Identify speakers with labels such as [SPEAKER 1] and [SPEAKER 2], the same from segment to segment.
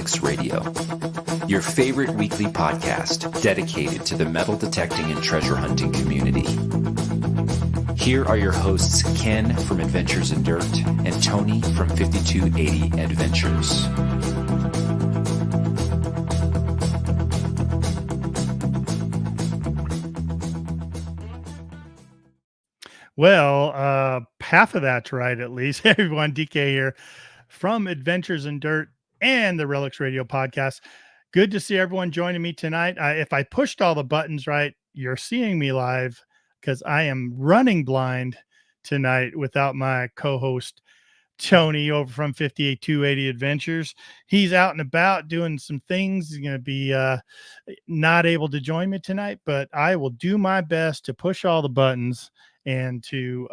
[SPEAKER 1] Relics Radio, your favorite weekly podcast dedicated to the metal detecting and treasure hunting community. Here are your hosts, Ken from Adventures in Dirt and Tony from 5280 Adventures.
[SPEAKER 2] Well, half of that's right, at least. Hey, everyone, DK here from Adventures in Dirt and the Relics Radio podcast. Good to see everyone joining me tonight. If I pushed all the buttons right, you're seeing me live because I am running blind tonight without my co-host, Tony, over from 58280 Adventures. He's out and about doing some things. He's going to be not able to join me tonight, but I will do my best to push all the buttons and to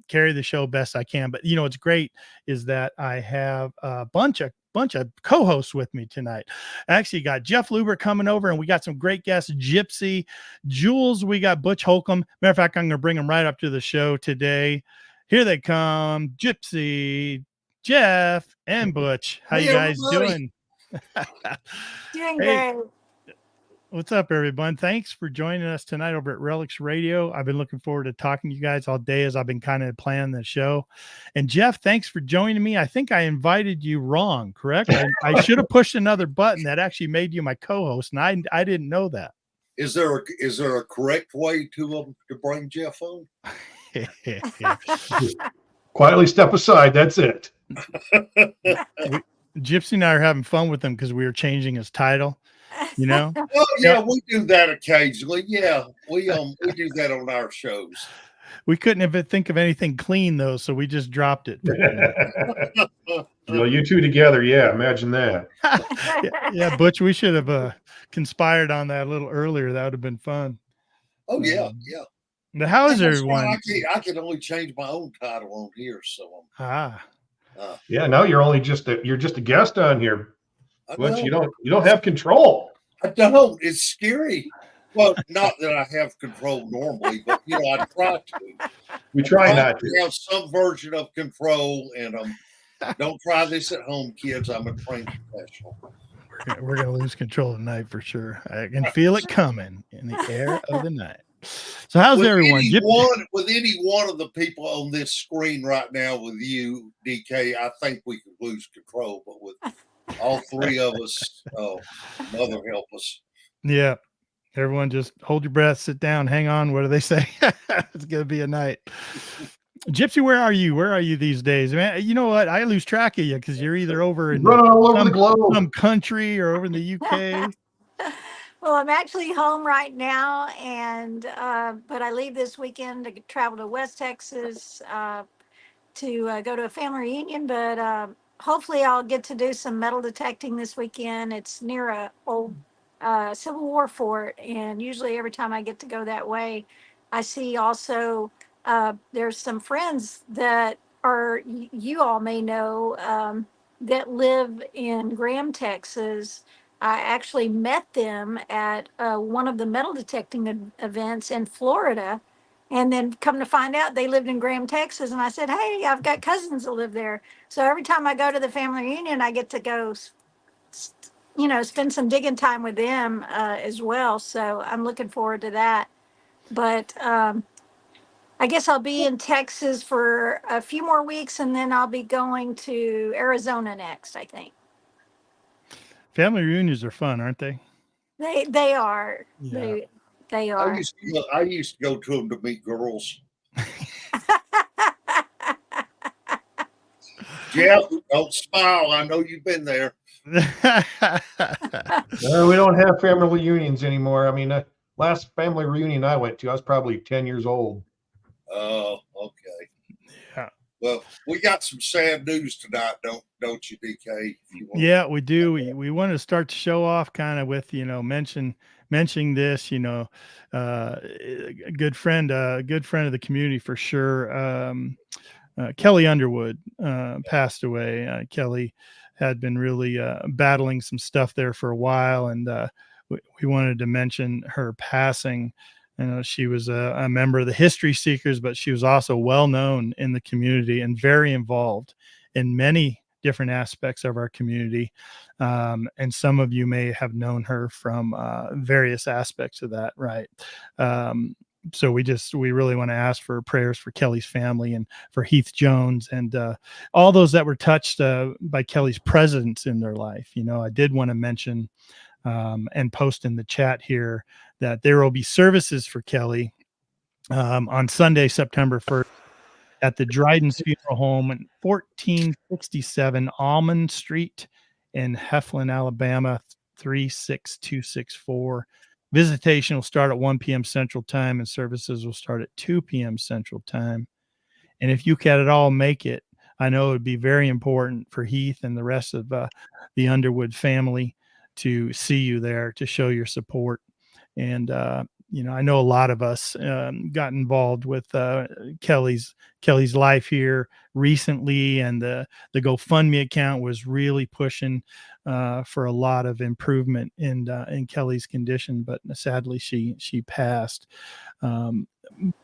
[SPEAKER 2] carry the show best I can. But you know what's great is that I have a bunch of co-hosts with me tonight. I actually got Jeff Luber coming over, and we got some great guests, Gypsy, Jules. We got Butch Holcombe. Matter of fact, I'm going to bring them right up to the show today. Here they come, Gypsy, Jeff, and Butch. How you guys doing?
[SPEAKER 3] Doing great.
[SPEAKER 2] What's up, everyone? Thanks for joining us tonight over at Relics Radio. I've been looking forward to talking to you guys all day as I've been kind of planning the show. And Jeff, thanks for joining me. I think I invited you wrong, correct? I should have pushed another button that actually made you my co-host, and I didn't know that.
[SPEAKER 4] Is there a correct way to bring Jeff on?
[SPEAKER 5] Quietly step aside. That's it.
[SPEAKER 2] Gypsy and I are having fun with him because we were changing his title. You know?
[SPEAKER 4] Well, yeah, we do that occasionally. Yeah, we do that on our shows.
[SPEAKER 2] We couldn't even think of anything clean though, so we just dropped it.
[SPEAKER 5] Well, you two together, yeah. Imagine that.
[SPEAKER 2] yeah, Butch, we should have conspired on that a little earlier. That would have been fun.
[SPEAKER 4] Oh yeah.
[SPEAKER 2] But how is everyone?
[SPEAKER 4] I can only change my own title on here, so.
[SPEAKER 5] Yeah, now you're just a guest on here. But you don't have control.
[SPEAKER 4] I don't. It's scary. Well, not that I have control normally, but I try to.
[SPEAKER 5] We try not to
[SPEAKER 4] have some version of control, and don't try this at home, kids. I'm a trained professional.
[SPEAKER 2] We're gonna lose control tonight for sure. I can feel it coming in the air of the night. So how's everyone?
[SPEAKER 4] With any one of the people on this screen right now, with you, DK, I think we could lose control, but with all three of us, mother help us.
[SPEAKER 2] Yeah. Everyone just hold your breath, sit down, hang on. What do they say? It's going to be a night. Gypsy, where are you? Where are you these days? Man, you know what? I lose track of you because you're either over in
[SPEAKER 5] all over the globe,
[SPEAKER 2] some country, or over in the UK.
[SPEAKER 3] Well, I'm actually home right now, and but I leave this weekend to travel to West Texas to go to a family reunion, but hopefully I'll get to do some metal detecting this weekend. It's near a old Civil War fort, and usually every time I get to go that way, I see also there's some friends that you all may know that live in Graham, Texas. I actually met them at one of the metal detecting events in Florida. And then come to find out they lived in Graham, Texas. And I said, hey, I've got cousins that live there. So every time I go to the family reunion, I get to go, spend some digging time with them as well. So I'm looking forward to that. But I guess I'll be in Texas for a few more weeks, and then I'll be going to Arizona next, I think.
[SPEAKER 2] Family reunions are fun, aren't they?
[SPEAKER 3] They are. Yeah. They are.
[SPEAKER 4] I used to go to them to meet girls. Jeff, don't smile. I know you've been there.
[SPEAKER 5] We don't have family reunions anymore. I mean, last family reunion I went to, I was probably 10 years old.
[SPEAKER 4] Oh, okay.
[SPEAKER 2] Yeah.
[SPEAKER 4] Well, we got some sad news tonight, don't you, DK?
[SPEAKER 2] Yeah, we do. We want to start to show off kind of with, mentioning this, a good friend of the community for sure. Kelly Underwood passed away. Kelly had been really battling some stuff there for a while, and we wanted to mention her passing. She was a member of the History Seekers, but she was also well known in the community and very involved in many different aspects of our community. And some of you may have known her from various aspects of that, right? So we really want to ask for prayers for Kelly's family and for Heath Jones and all those that were touched by Kelly's presence in their life. I did want to mention and post in the chat here that there will be services for Kelly on Sunday, September 1st at the Dryden's Funeral Home in 1467 Almond Street in Heflin, Alabama, 36264. Visitation will start at 1 p.m. Central Time and services will start at 2 p.m. Central Time. And if you can at all make it, I know it would be very important for Heath and the rest of the Underwood family to see you there, to show your support. And, I know a lot of us got involved with Kelly's life here recently, and the GoFundMe account was really pushing for a lot of improvement in Kelly's condition. But sadly, she passed. But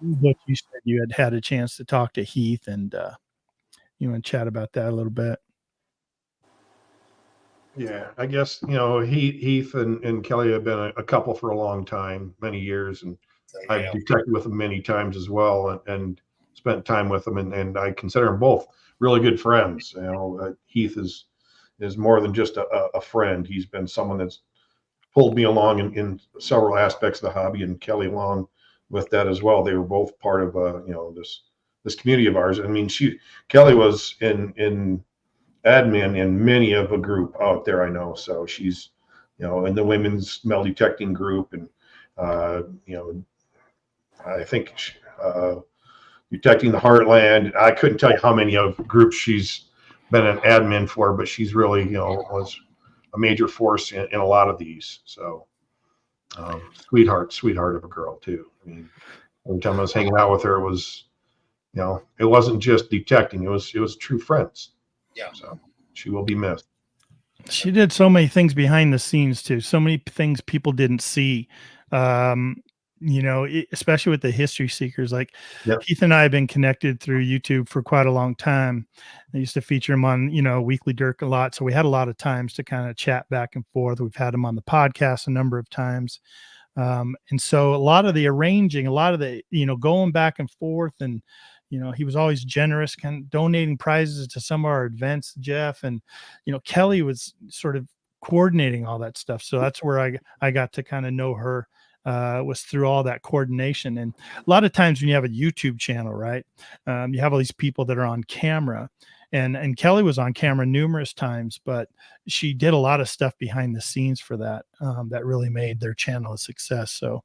[SPEAKER 2] you said you had a chance to talk to Heath, and you want to chat about that a little bit.
[SPEAKER 5] Yeah, I guess, Heath and Kelly have been a couple for a long time, many years, and I've detected with them many times as well, and spent time with them, and I consider them both really good friends. Heath is more than just a friend. He's been someone that's pulled me along in several aspects of the hobby, and Kelly along with that as well. They were both part of this community of ours. I mean, Kelly was in admin in many of a group out there, I know. So she's, in the women's metal detecting group, and I think detecting the Heartland. I couldn't tell you how many of groups she's been an admin for, but she's really, was a major force in a lot of these. So sweetheart of a girl too. I mean, every time I was hanging out with her, it was, it wasn't just detecting, it was true friends.
[SPEAKER 4] Yeah.
[SPEAKER 5] So she will be missed.
[SPEAKER 2] She did so many things behind the scenes too. So many things people didn't see. Especially with the history seekers. Like
[SPEAKER 5] Yep.
[SPEAKER 2] Keith and I have been connected through YouTube for quite a long time. I used to feature him on, Weekly Dirk a lot. So we had a lot of times to kind of chat back and forth. We've had him on the podcast a number of times. And so a lot of the arranging, a lot of the, going back and forth, and, he was always generous, kind of donating prizes to some of our events, Jeff. And, Kelly was sort of coordinating all that stuff. So that's where I got to kind of know her, was through all that coordination. And a lot of times when you have a YouTube channel, right, you have all these people that are on camera, and Kelly was on camera numerous times, but she did a lot of stuff behind the scenes for that, that really made their channel a success. So,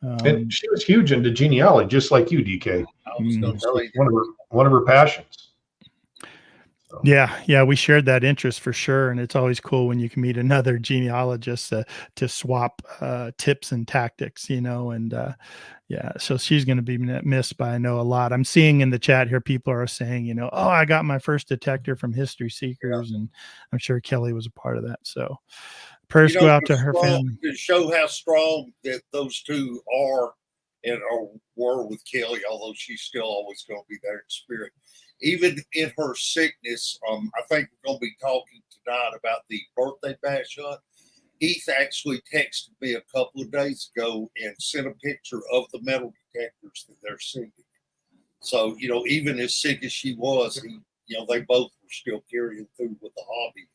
[SPEAKER 5] and she was huge into genealogy, just like you, DK.
[SPEAKER 4] I was going to say
[SPEAKER 5] one of her passions. So.
[SPEAKER 2] Yeah, we shared that interest for sure, and it's always cool when you can meet another genealogist to swap tips and tactics, and so she's going to be missed by, I know, a lot. I'm seeing in the chat here people are saying, oh, I got my first detector from History Seekers, and I'm sure Kelly was a part of that. So prayers go out to her family.
[SPEAKER 4] To show how strong that those two are and were with Kelly, although she's still always going to be there in spirit. Even in her sickness, I think we're going to be talking tonight about the birthday bash hunt. Heath actually texted me a couple of days ago and sent a picture of the metal detectors that they're sending. So, even as sick as she was, they both were still carrying through with the hobby.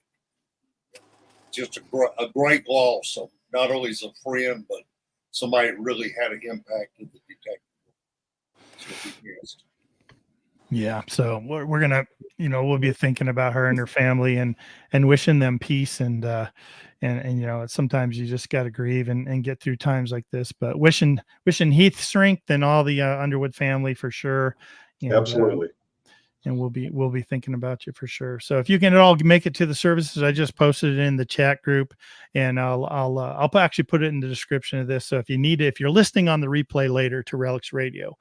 [SPEAKER 4] Just a great loss, not only as a friend, but somebody that really had an impact in the detective.
[SPEAKER 2] Yeah, so we're gonna, we'll be thinking about her and her family, and wishing them peace, and sometimes you just got to grieve and get through times like this. But wishing Heath strength and all the Underwood family for sure. And,
[SPEAKER 5] absolutely.
[SPEAKER 2] And we'll be thinking about you for sure. So if you can at all make it to the services, I just posted it in the chat group, and I'll actually put it in the description of this. So if you need it, if you're listening on the replay later to Relics Radio,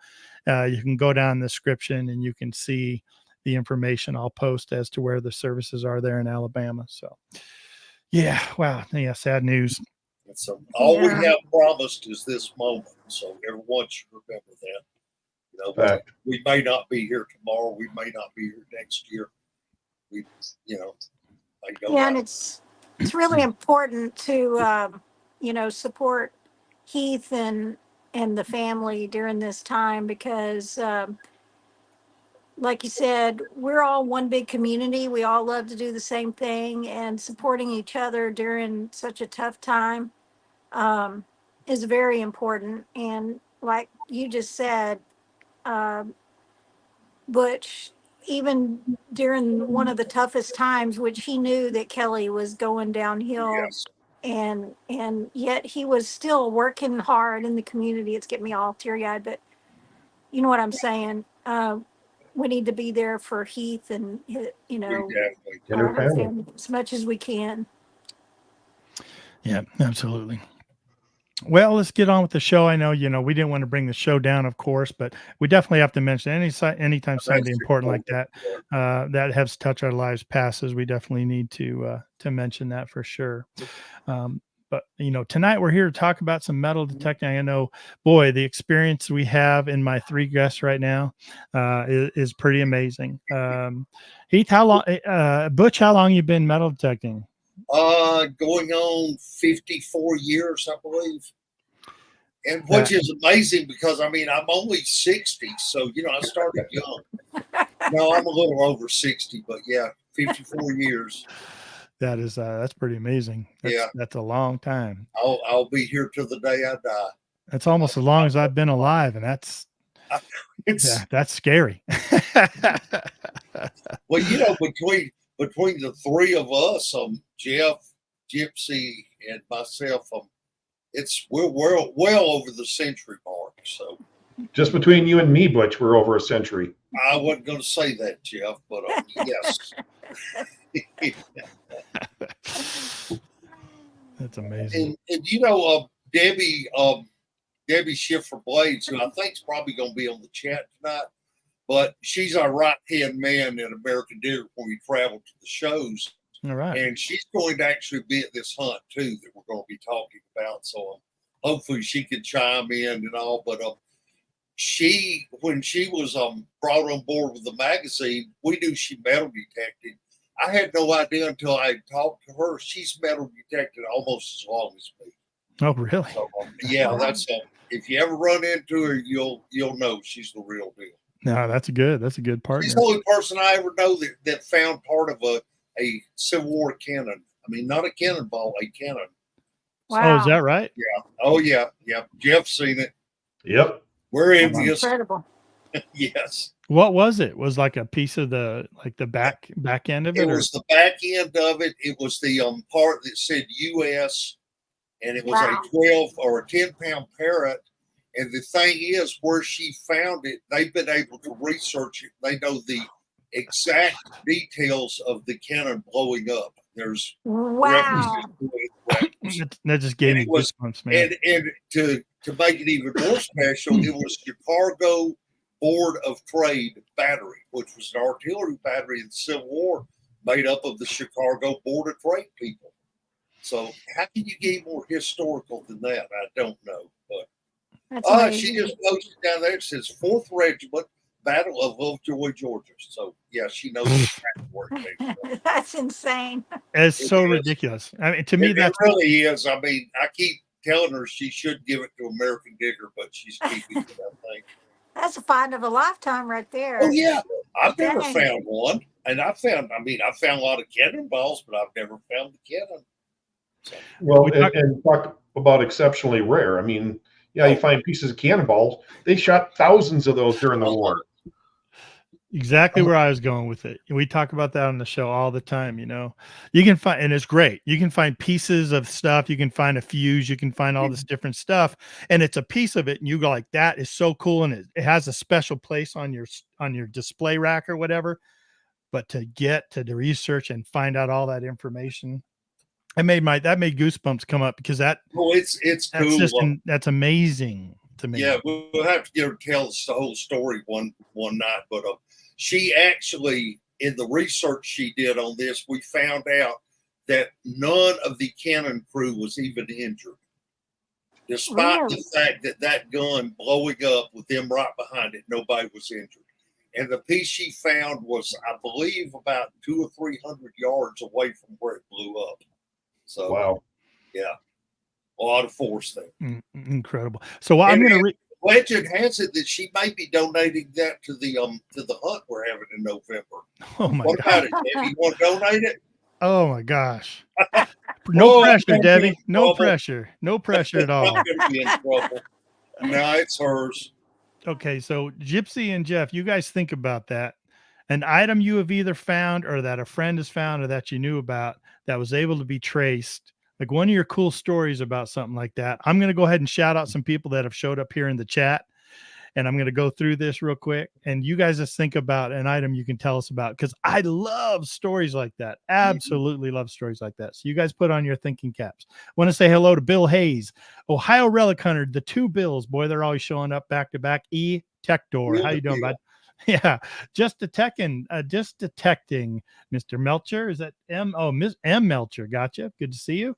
[SPEAKER 2] you can go down the description and you can see the information I'll post as to where the services are there in Alabama. So yeah, wow. Yeah. Sad news.
[SPEAKER 4] So all we have promised is this moment. So everyone should remember that. We may not be here tomorrow. We may not be here next year. we, they go
[SPEAKER 3] Yeah, and
[SPEAKER 4] back.
[SPEAKER 3] it's really important to support Heath and the family during this time because like you said, we're all one big community. We all love to do the same thing, and supporting each other during such a tough time um, is very important. And like you just said, um, Butch, even during one of the toughest times, which he knew that Kelly was going downhill,
[SPEAKER 4] Yes.
[SPEAKER 3] and yet he was still working hard in the community. It's getting me all teary eyed, but you know what I'm saying. We need to be there for Heath and
[SPEAKER 4] Exactly.
[SPEAKER 5] And her
[SPEAKER 3] her
[SPEAKER 5] family.
[SPEAKER 3] family as much as we can.
[SPEAKER 2] Yeah, absolutely. Well, let's get on with the show. I know, we didn't want to bring the show down, of course, but we definitely have to mention anytime somebody important like that that has touched our lives passes, we definitely need to mention that for sure. But tonight we're here to talk about some metal detecting. I know, boy, the experience we have in my 3 guests right now is pretty amazing. Heath, how long? Butch, how long you been metal detecting?
[SPEAKER 4] Going on 54 years, I believe. And which is amazing because I'm only 60, so I started young. No, I'm a little over 60, but yeah, 54 years.
[SPEAKER 2] That's pretty amazing. That's a long time.
[SPEAKER 4] I'll be here till the day I die.
[SPEAKER 2] That's almost as long as I've been alive, and that's scary.
[SPEAKER 4] Well, between the 3 of us, Jeff, Gypsy, and myself, we're well over the century mark. So
[SPEAKER 5] Just between you and me, Butch, we're over a century.
[SPEAKER 4] I wasn't going to say that, Jeff, but yes.
[SPEAKER 2] That's amazing.
[SPEAKER 4] And Debbie Schiffer Blades, who I think is probably going to be on the chat tonight, but she's our right-hand man in American Digger when we travel to the shows.
[SPEAKER 2] All right.
[SPEAKER 4] And she's going to actually be at this hunt, too, that we're going to be talking about. So hopefully she can chime in and all. But when she was brought on board with the magazine, we knew she metal detected. I had no idea until I talked to her. She's metal detected almost as long as me.
[SPEAKER 2] Oh, really?
[SPEAKER 4] So, yeah, that's if you ever run into her, you'll know she's the real deal.
[SPEAKER 2] No, that's good. That's a good partner.
[SPEAKER 4] She's the only person I ever know that found part of a Civil War cannon. I mean, not a cannonball, a cannon.
[SPEAKER 2] Wow. Oh, is that right?
[SPEAKER 4] Yeah. Oh, yeah. Yeah. Jeff's seen it.
[SPEAKER 5] Yep.
[SPEAKER 4] We're envious.
[SPEAKER 3] Incredible.
[SPEAKER 4] Yes.
[SPEAKER 2] What was it? Was like a piece of the back end of it?
[SPEAKER 4] It was the back end of it. It was the part that said U.S. and it was a 12 or a 10-pound parrot. And the thing is, where she found it, they've been able to research it. They know the exact details of the cannon blowing up. There's
[SPEAKER 3] wow.
[SPEAKER 2] That just gave me goosebumps, man.
[SPEAKER 4] And to make it even more special, it was Chicago Board of Trade battery, which was an artillery battery in the Civil War, made up of the Chicago Board of Trade people. So how can you get more historical than that? I don't know, but she just posted down there. It says 4th Regiment, Battle of Lovejoy, Georgia. So yeah, she knows exactly where it came from.
[SPEAKER 3] That's insane.
[SPEAKER 2] It's so ridiculous. I mean, to me, that
[SPEAKER 4] really is. I mean, I keep telling her she should give it to American Digger, but she's keeping it, I think.
[SPEAKER 3] That's a find of a lifetime right there.
[SPEAKER 4] Oh yeah, I've never found one, and I found a lot of cannonballs, but I've never found the cannon.
[SPEAKER 5] So, well, and talk about exceptionally rare. I mean, yeah, you find pieces of cannonballs. They shot thousands of those during the war.
[SPEAKER 2] Exactly where I was going with it. We talk about that on the show all the time. You can find, and it's great. You can find pieces of stuff. You can find a fuse. You can find all this different stuff, and it's a piece of it. And you go like, that is so cool, and it has a special place on your display rack or whatever. But to get to the research and find out all that information, that made goosebumps come up because it's cool. That's amazing to me.
[SPEAKER 4] Yeah, we'll have to get her to tell us the whole story one night, but. She actually, in the research she did on this, we found out that none of the cannon crew was even injured, despite the fact that gun blowing up with them right behind it, nobody was injured. And the piece she found was, I believe, about 200 or 300 yards away from where it blew up. So,
[SPEAKER 5] Wow.
[SPEAKER 4] Yeah, a lot of force there.
[SPEAKER 2] Incredible. So I'm going to
[SPEAKER 4] legend has it that she may be donating that to the hunt we're having in November.
[SPEAKER 2] Oh my
[SPEAKER 4] what
[SPEAKER 2] God.
[SPEAKER 4] about it, Debbie? You want to donate it?
[SPEAKER 2] Oh my gosh. No pressure, Debbie. No pressure. No pressure at all.
[SPEAKER 4] I'm gonna be in trouble. No, it's hers.
[SPEAKER 2] Okay, so Gypsy and Jeff, you guys think about that. An item you have either found or that a friend has found or that you knew about that was able to be traced. Like one of your cool stories about something like that. I'm going to go ahead and shout out some people that have showed up here in the chat. And I'm going to go through this real quick. And you guys just think about an item you can tell us about, because I love stories like that. Absolutely love stories like that. So you guys put on your thinking caps. Want to say hello to Bill Hayes, Ohio Relic Hunter, the two Bills. Boy, they're always showing up back to back. E Tector. How you doing, bud? Yeah, just detecting, Mr. Melcher. Is that M? Oh, Miss M Melcher. Gotcha. Good to see you.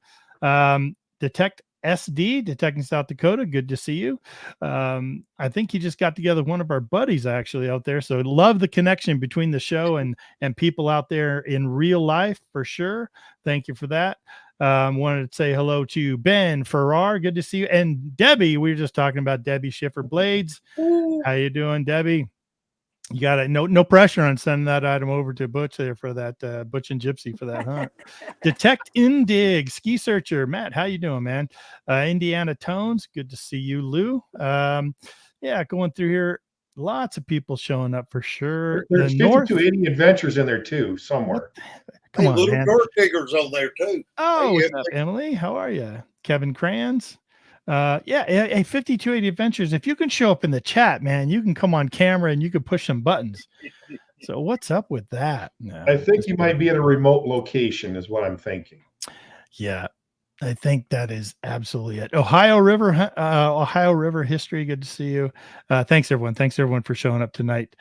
[SPEAKER 2] Detect SD, Detecting South Dakota. Good to see you. I think he just got together one of our buddies actually out there. So love the connection between the show and people out there in real life for sure. Thank you for that. Wanted to say hello to Ben Farrar. Good to see you. And Debbie, we were just talking about Debbie Schiffer Blades. How you doing, Debbie? You got it. No pressure on sending that item over to Butch there for that Butch and Gypsy for that hunt. Detect Indig Ski Searcher Matt, how you doing, man? Indiana Tones, good to see you, Lou. Yeah, going through here, lots of people showing up for sure.
[SPEAKER 5] There's 5280 Adventures in there too somewhere.
[SPEAKER 2] Come on,
[SPEAKER 4] little
[SPEAKER 2] man.
[SPEAKER 4] dirt diggers on there too.
[SPEAKER 2] Oh, what's up, Emily? How are you? Kevin Crans. Yeah, a 5280 Adventures. If you can show up in the chat, man, you can come on camera and you can push some buttons. So what's up with that? No,
[SPEAKER 5] I think you might be at a remote location, is what I'm thinking.
[SPEAKER 2] Yeah, I think that is absolutely it. Ohio River history. Good to see you. Thanks everyone for showing up tonight.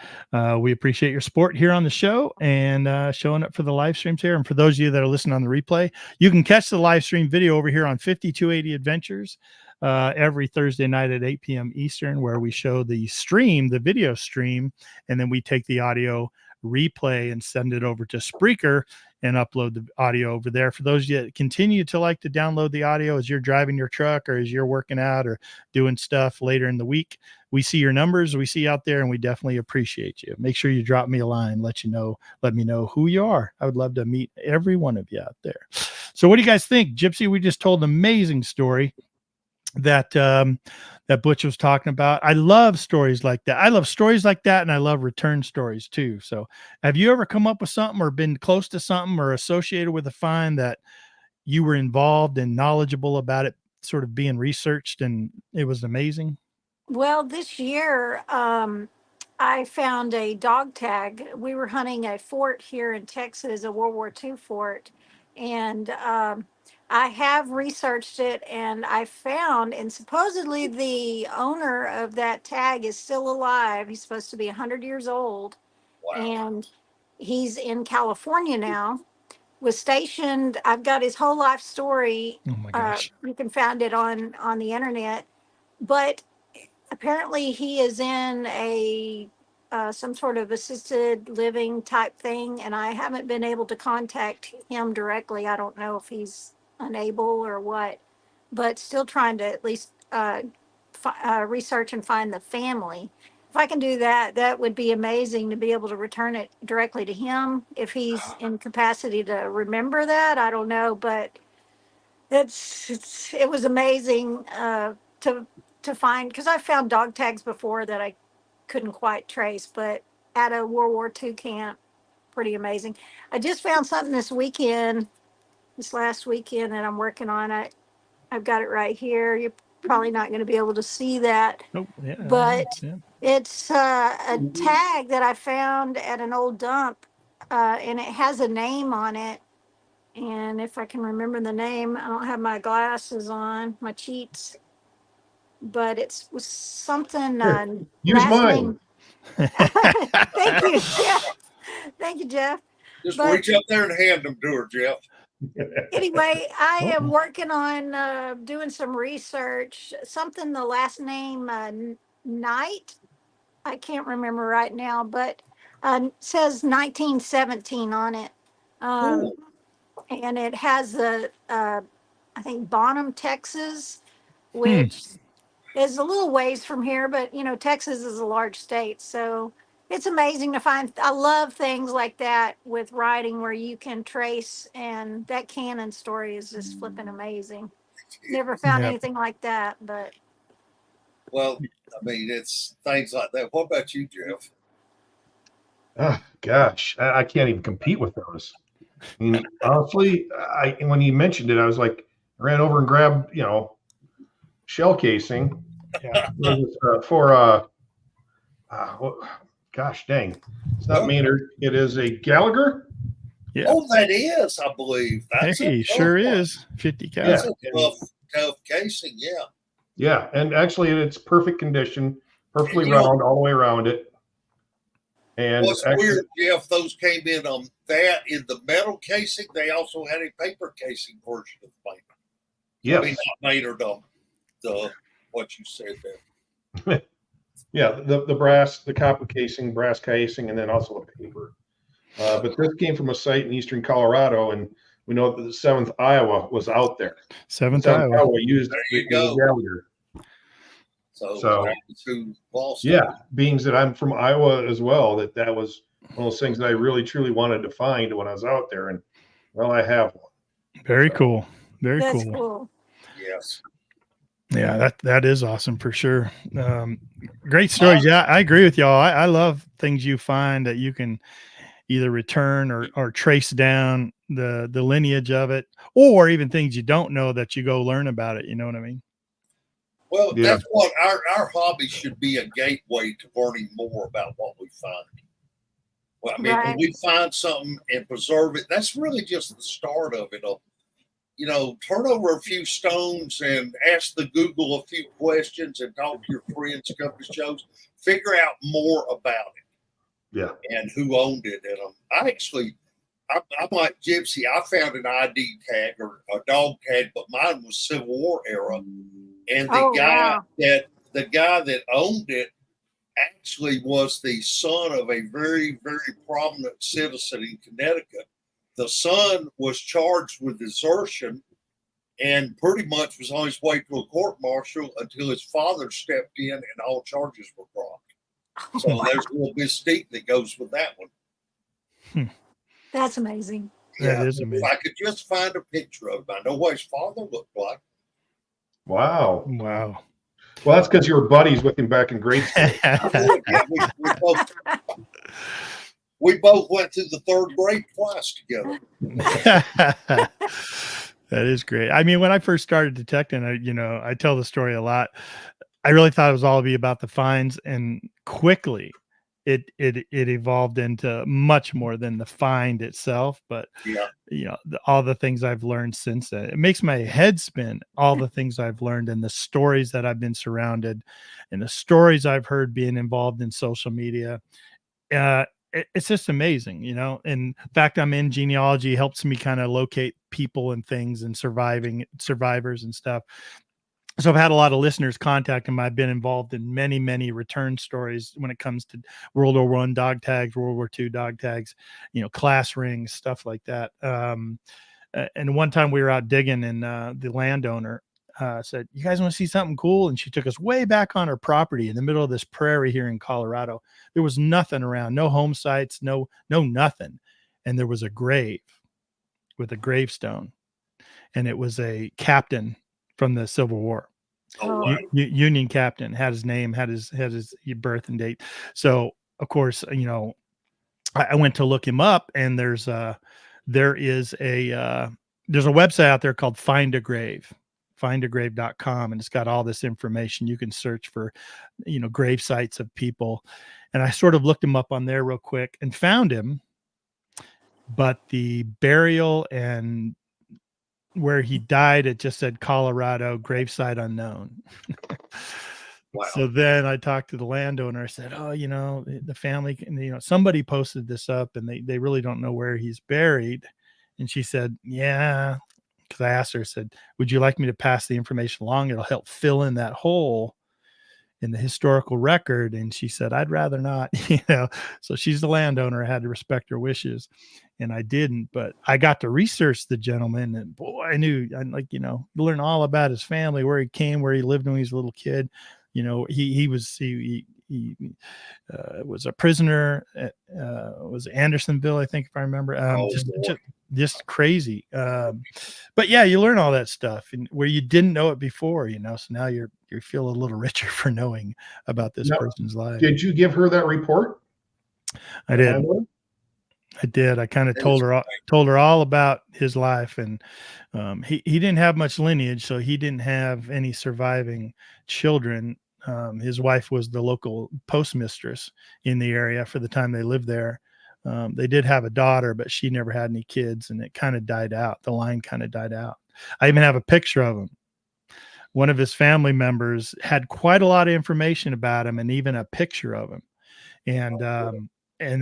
[SPEAKER 2] We appreciate your support here on the show and showing up for the live streams here. And for those of you that are listening on the replay, you can catch the live stream video over here on 5280 Adventures every Thursday night at 8 p.m. Eastern, where we show the video stream, and then we take the audio replay and send it over to Spreaker and upload the audio over there. For those of you that continue to like to download the audio as you're driving your truck or as you're working out or doing stuff later in the week, we see your numbers, we see out there, and we definitely appreciate you. Make sure you drop me a line, let me know who you are. I would love to meet every one of you out there. So what do you guys think? Gypsy, we just told an amazing story that Butch was talking about. I love stories like that. I love stories like that, and I love return stories too. So have you ever come up with something or been close to something or associated with a find that you were involved and knowledgeable about it, sort of being researched, and it was amazing?
[SPEAKER 3] Well, this year, I found a dog tag. We were hunting a fort here in Texas, a World War II fort, and I have researched it, and I found, and supposedly the owner of that tag is still alive. He's supposed to be 100 years old,
[SPEAKER 4] Wow.
[SPEAKER 3] and he's in California now. Was stationed. I've got his whole life story.
[SPEAKER 2] Oh my gosh.
[SPEAKER 3] You can find it on the internet, but apparently he is in a some sort of assisted living type thing, and I haven't been able to contact him directly. I don't know if he's unable or what, but still trying to at least research and find the family. If I can do that, that would be amazing to be able to return it directly to him. If he's in capacity to remember that, I don't know, but it was amazing to find, because I found dog tags before that I couldn't quite trace, but at a World War II camp, pretty amazing. I just found something this last weekend that I'm working on. I've got it right here. You're probably not going to be able to see that,
[SPEAKER 2] Oh, yeah,
[SPEAKER 3] but
[SPEAKER 2] yeah.
[SPEAKER 3] it's a tag that I found at an old dump, and it has a name on it. And if I can remember the name, I don't have my glasses on, my cheats, but it was something.
[SPEAKER 5] Use mine.
[SPEAKER 3] Thank you, Jeff. Thank you, Jeff.
[SPEAKER 4] Just
[SPEAKER 3] But
[SPEAKER 4] reach up there and hand them to her, Jeff.
[SPEAKER 3] anyway, I am working on doing some research. Something, the last name, Knight. I can't remember right now, but Says 1917 on it. Um,
[SPEAKER 4] Cool.
[SPEAKER 3] and it has the, I think, Bonham, Texas,
[SPEAKER 2] Hmm.
[SPEAKER 3] which is a little ways from here, but you know, Texas is a large state. So it's amazing to find. I love things like that with writing where you can trace, and that canon story is just flipping amazing. Never found
[SPEAKER 2] Yep.
[SPEAKER 3] anything like that, but
[SPEAKER 4] Well, I mean, it's things like that. What about you, Jeff?
[SPEAKER 5] Oh, gosh, I can't even compete with those. I mean, honestly, when you mentioned it, I was like, I ran over and grabbed, shell casing.
[SPEAKER 2] Yeah.
[SPEAKER 5] Well, gosh dang, it's not
[SPEAKER 4] Well,
[SPEAKER 5] Maynard. It is a Gallagher.
[SPEAKER 2] Yeah.
[SPEAKER 4] Oh, that is, I believe. That's
[SPEAKER 2] Hey,
[SPEAKER 4] a tough
[SPEAKER 2] sure
[SPEAKER 4] one.
[SPEAKER 2] is 50 cal.
[SPEAKER 5] Yeah.
[SPEAKER 4] That's a tough casing. Yeah.
[SPEAKER 5] Yeah, and actually, it's perfect condition, perfectly
[SPEAKER 4] And, you know,
[SPEAKER 5] round all the way around it. And
[SPEAKER 4] what's
[SPEAKER 5] actually,
[SPEAKER 4] weird, Jeff, those came in on that in the metal casing. They also had a paper casing version of the paper.
[SPEAKER 5] yes,
[SPEAKER 4] I mean, not Maynard, the what you said there.
[SPEAKER 5] yeah, the brass, the copper casing, brass casing, and then also a paper. But this came from a site in eastern Colorado, and we know that the 7th Iowa was out there.
[SPEAKER 2] 7th
[SPEAKER 5] 7th
[SPEAKER 2] Iowa.
[SPEAKER 5] Iowa used
[SPEAKER 4] There
[SPEAKER 5] the
[SPEAKER 4] you go.
[SPEAKER 5] Gallagher.
[SPEAKER 4] So
[SPEAKER 5] So,
[SPEAKER 4] that's who lost
[SPEAKER 5] yeah,
[SPEAKER 4] it.
[SPEAKER 5] being that I'm from Iowa as well, that was one of those things that I really truly wanted to find when I was out there, and well, I have one.
[SPEAKER 2] Very
[SPEAKER 5] So,
[SPEAKER 2] cool. Very
[SPEAKER 3] that's
[SPEAKER 2] cool.
[SPEAKER 3] cool.
[SPEAKER 4] Yes.
[SPEAKER 2] Yeah, that is awesome for sure. Great stories. Yeah, I agree with y'all. I love things you find that you can either return or trace down the lineage of it, or even things you don't know that you go learn about it. You know what I mean?
[SPEAKER 4] Well,
[SPEAKER 5] yeah,
[SPEAKER 4] that's what our hobby should be, a gateway to learning more about what we find. Well, I mean, when
[SPEAKER 3] Right.
[SPEAKER 4] we find something and preserve it, that's really just the start of it. Turn over a few stones and ask the Google a few questions and talk to your friends, come to shows, figure out more about it
[SPEAKER 5] yeah,
[SPEAKER 4] and who owned it. And I'm like Gypsy. I found an ID tag or a dog tag, but mine was Civil War era. And
[SPEAKER 3] Oh, wow.
[SPEAKER 4] the guy that owned it actually was the son of a very, very prominent citizen in Connecticut. The son was charged with desertion and pretty much was on his way to a court martial until his father stepped in and all charges were dropped. So there's a little mystique that goes with that one.
[SPEAKER 3] That's amazing.
[SPEAKER 2] That
[SPEAKER 4] Yeah,
[SPEAKER 2] is
[SPEAKER 4] if
[SPEAKER 2] amazing.
[SPEAKER 4] I could just find a picture of him, I know what his father looked like.
[SPEAKER 5] wow.
[SPEAKER 2] Wow.
[SPEAKER 5] Well, that's because you were buddies with him back in grade school.
[SPEAKER 4] Yeah, we both went to the 3rd grade twice together.
[SPEAKER 2] That is great. I mean, when I first started detecting, I tell the story a lot. I really thought it was all be about the finds, and quickly it evolved into much more than the find itself. But
[SPEAKER 4] Yeah,
[SPEAKER 2] all the things I've learned since then, it makes my head spin. All the things I've learned and the stories that I've been surrounded, and the stories I've heard being involved in social media. It's just amazing, and in fact, I'm in genealogy, helps me kind of locate people and things and survivors and stuff. So I've had a lot of listeners contact them. I've been involved in many, many return stories when it comes to World War I dog tags, World War II dog tags, class rings, stuff like that. And one time we were out digging, and the landowner said, "You guys want to see something cool?" And she took us way back on her property in the middle of this prairie here in Colorado. There was nothing around, no home sites, no nothing. And there was a grave with a gravestone, and it was a captain from the Civil War.
[SPEAKER 4] Oh, wow.
[SPEAKER 2] Union captain, had his name, had his birth and date. So of course, I went to look him up, and there's a website out there called findagrave.com, and it's got all this information. You can search for grave sites of people, and I sort of looked him up on there real quick and found him, but the burial and where he died, it just said Colorado, gravesite unknown.
[SPEAKER 4] Wow.
[SPEAKER 2] So then I talked to the landowner. I said, "Oh, the family, somebody posted this up, and they really don't know where he's buried." And she said, "Yeah," because I asked her, I said, "Would you like me to pass the information along? It'll help fill in that hole." in the historical record. And she said, I'd rather not, so she's the landowner. I had to respect her wishes, and I didn't, but I got to research the gentleman, and boy, I learn all about his family, where he came, where he lived when he was a little kid. He was a prisoner at, was Andersonville, I think, if I remember. Just crazy. But yeah, you learn all that stuff and where you didn't know it before, so now you feel a little richer for knowing about this person's life.
[SPEAKER 5] Did you give her that report?
[SPEAKER 2] I did. I kind of told her all about his life, and he didn't have much lineage, so he didn't have any surviving children. His wife was the local postmistress in the area for the time they lived there. They did have a daughter, but she never had any kids, and it kind of died out. The line kind of died out. I even have a picture of him. One of his family members had quite a lot of information about him, and even a picture of him. And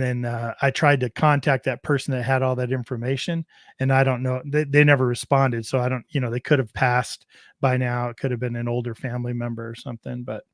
[SPEAKER 2] then I tried to contact that person that had all that information, and I don't know, they never responded. So I don't, they could have passed by now. It could have been an older family member or something, but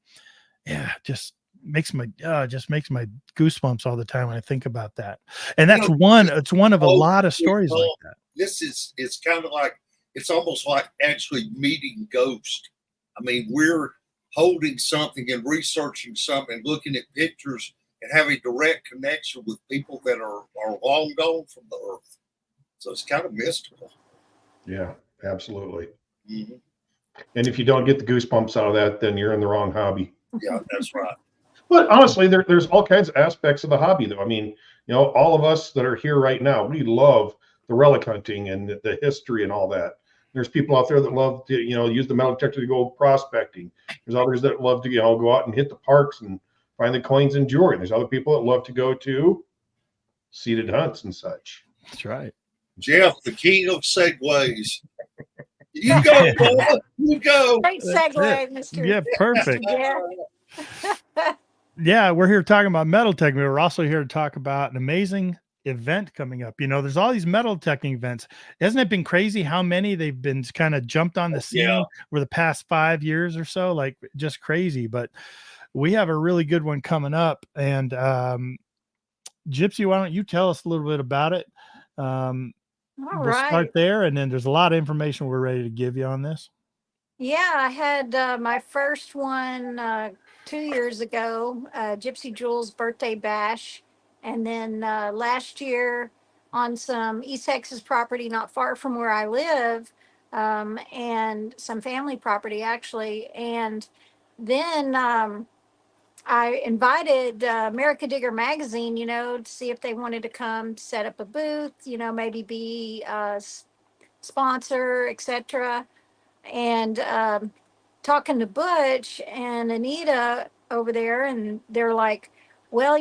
[SPEAKER 2] yeah, just makes my goosebumps all the time when I think about that. And that's it's one of a lot of stories like that.
[SPEAKER 4] It's kind of like, it's almost like actually meeting ghosts. I mean, we're holding something and researching something, looking at pictures and having direct connection with people that are long gone from the earth. So it's kind of mystical.
[SPEAKER 5] Yeah, absolutely.
[SPEAKER 4] Mm-hmm.
[SPEAKER 5] And if you don't get the goosebumps out of that, then you're in the wrong hobby.
[SPEAKER 4] Yeah, that's right.
[SPEAKER 5] But honestly, there's all kinds of aspects of the hobby, though. I mean, all of us that are here right now, we love the relic hunting and the history and all that. There's people out there that love to, use the metal detector to go prospecting. There's others that love to, go out and hit the parks and find the coins and jewelry. There's other people that love to go to seated hunts and such.
[SPEAKER 2] That's right.
[SPEAKER 4] Jeff, the king of segues. You go, boy. You go.
[SPEAKER 3] Great segue, Mr.
[SPEAKER 2] Yeah, perfect.
[SPEAKER 3] Yeah.
[SPEAKER 2] Yeah, we're here talking about metal detecting. We're also here to talk about an amazing event coming up. There's all these metal detecting events. Hasn't it been crazy how many they've been kind of jumped on the scene over the past 5 years or so? Like, just crazy. But we have a really good one coming up. And Gypsy, why don't you tell us a little bit about it? We'll start there, and then there's a lot of information we're ready to give you on this.
[SPEAKER 3] Yeah, I had my first one 2 years ago, Gypsy Jules' birthday bash. And then last year on some East Texas property not far from where I live, and some family property, actually. And then I invited America Digger Magazine, to see if they wanted to come set up a booth, maybe be a sponsor, etc. And talking to Butch and Anita over there, and they're like, well,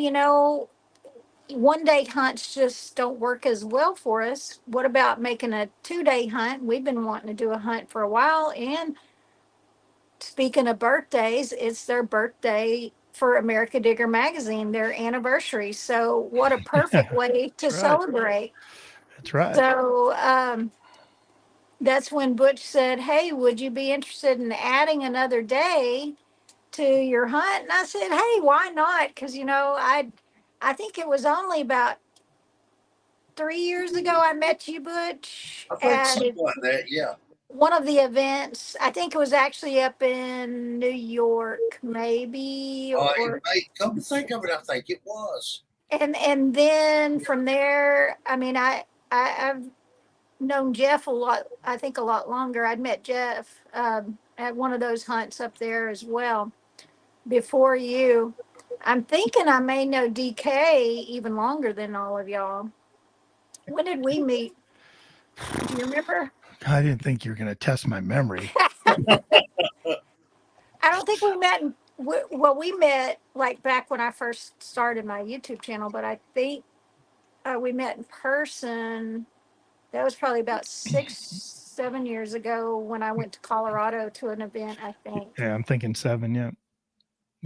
[SPEAKER 3] one-day hunts just don't work as well for us. What about making a 2-day hunt? We've been wanting to do a hunt for a while. And speaking of birthdays, it's their birthday for America Digger Magazine, their anniversary. So what a perfect way to celebrate.
[SPEAKER 2] That's right.
[SPEAKER 3] So that's when Butch said, hey, would you be interested in adding another day to your hunt? And I said, hey, why not? Because, I think it was only about 3 years ago I met you, Butch.
[SPEAKER 4] I think something like that, yeah.
[SPEAKER 3] One of the events, I think it was actually up in New York, maybe.
[SPEAKER 4] Come to think of it, I think it was.
[SPEAKER 3] And then from there, I mean, I've known Jeff a lot, I think a lot longer. I'd met Jeff at one of those hunts up there as well before you. I'm thinking I may know DK even longer than all of y'all. When did we meet? Do you remember?
[SPEAKER 2] I didn't think you were going to test my memory.
[SPEAKER 3] I don't think we met. We met like back when I first started my YouTube channel, but I think we met in person. That was probably about 6-7 years ago when I went to Colorado to an event, I think.
[SPEAKER 2] Yeah, I'm thinking 7, yeah.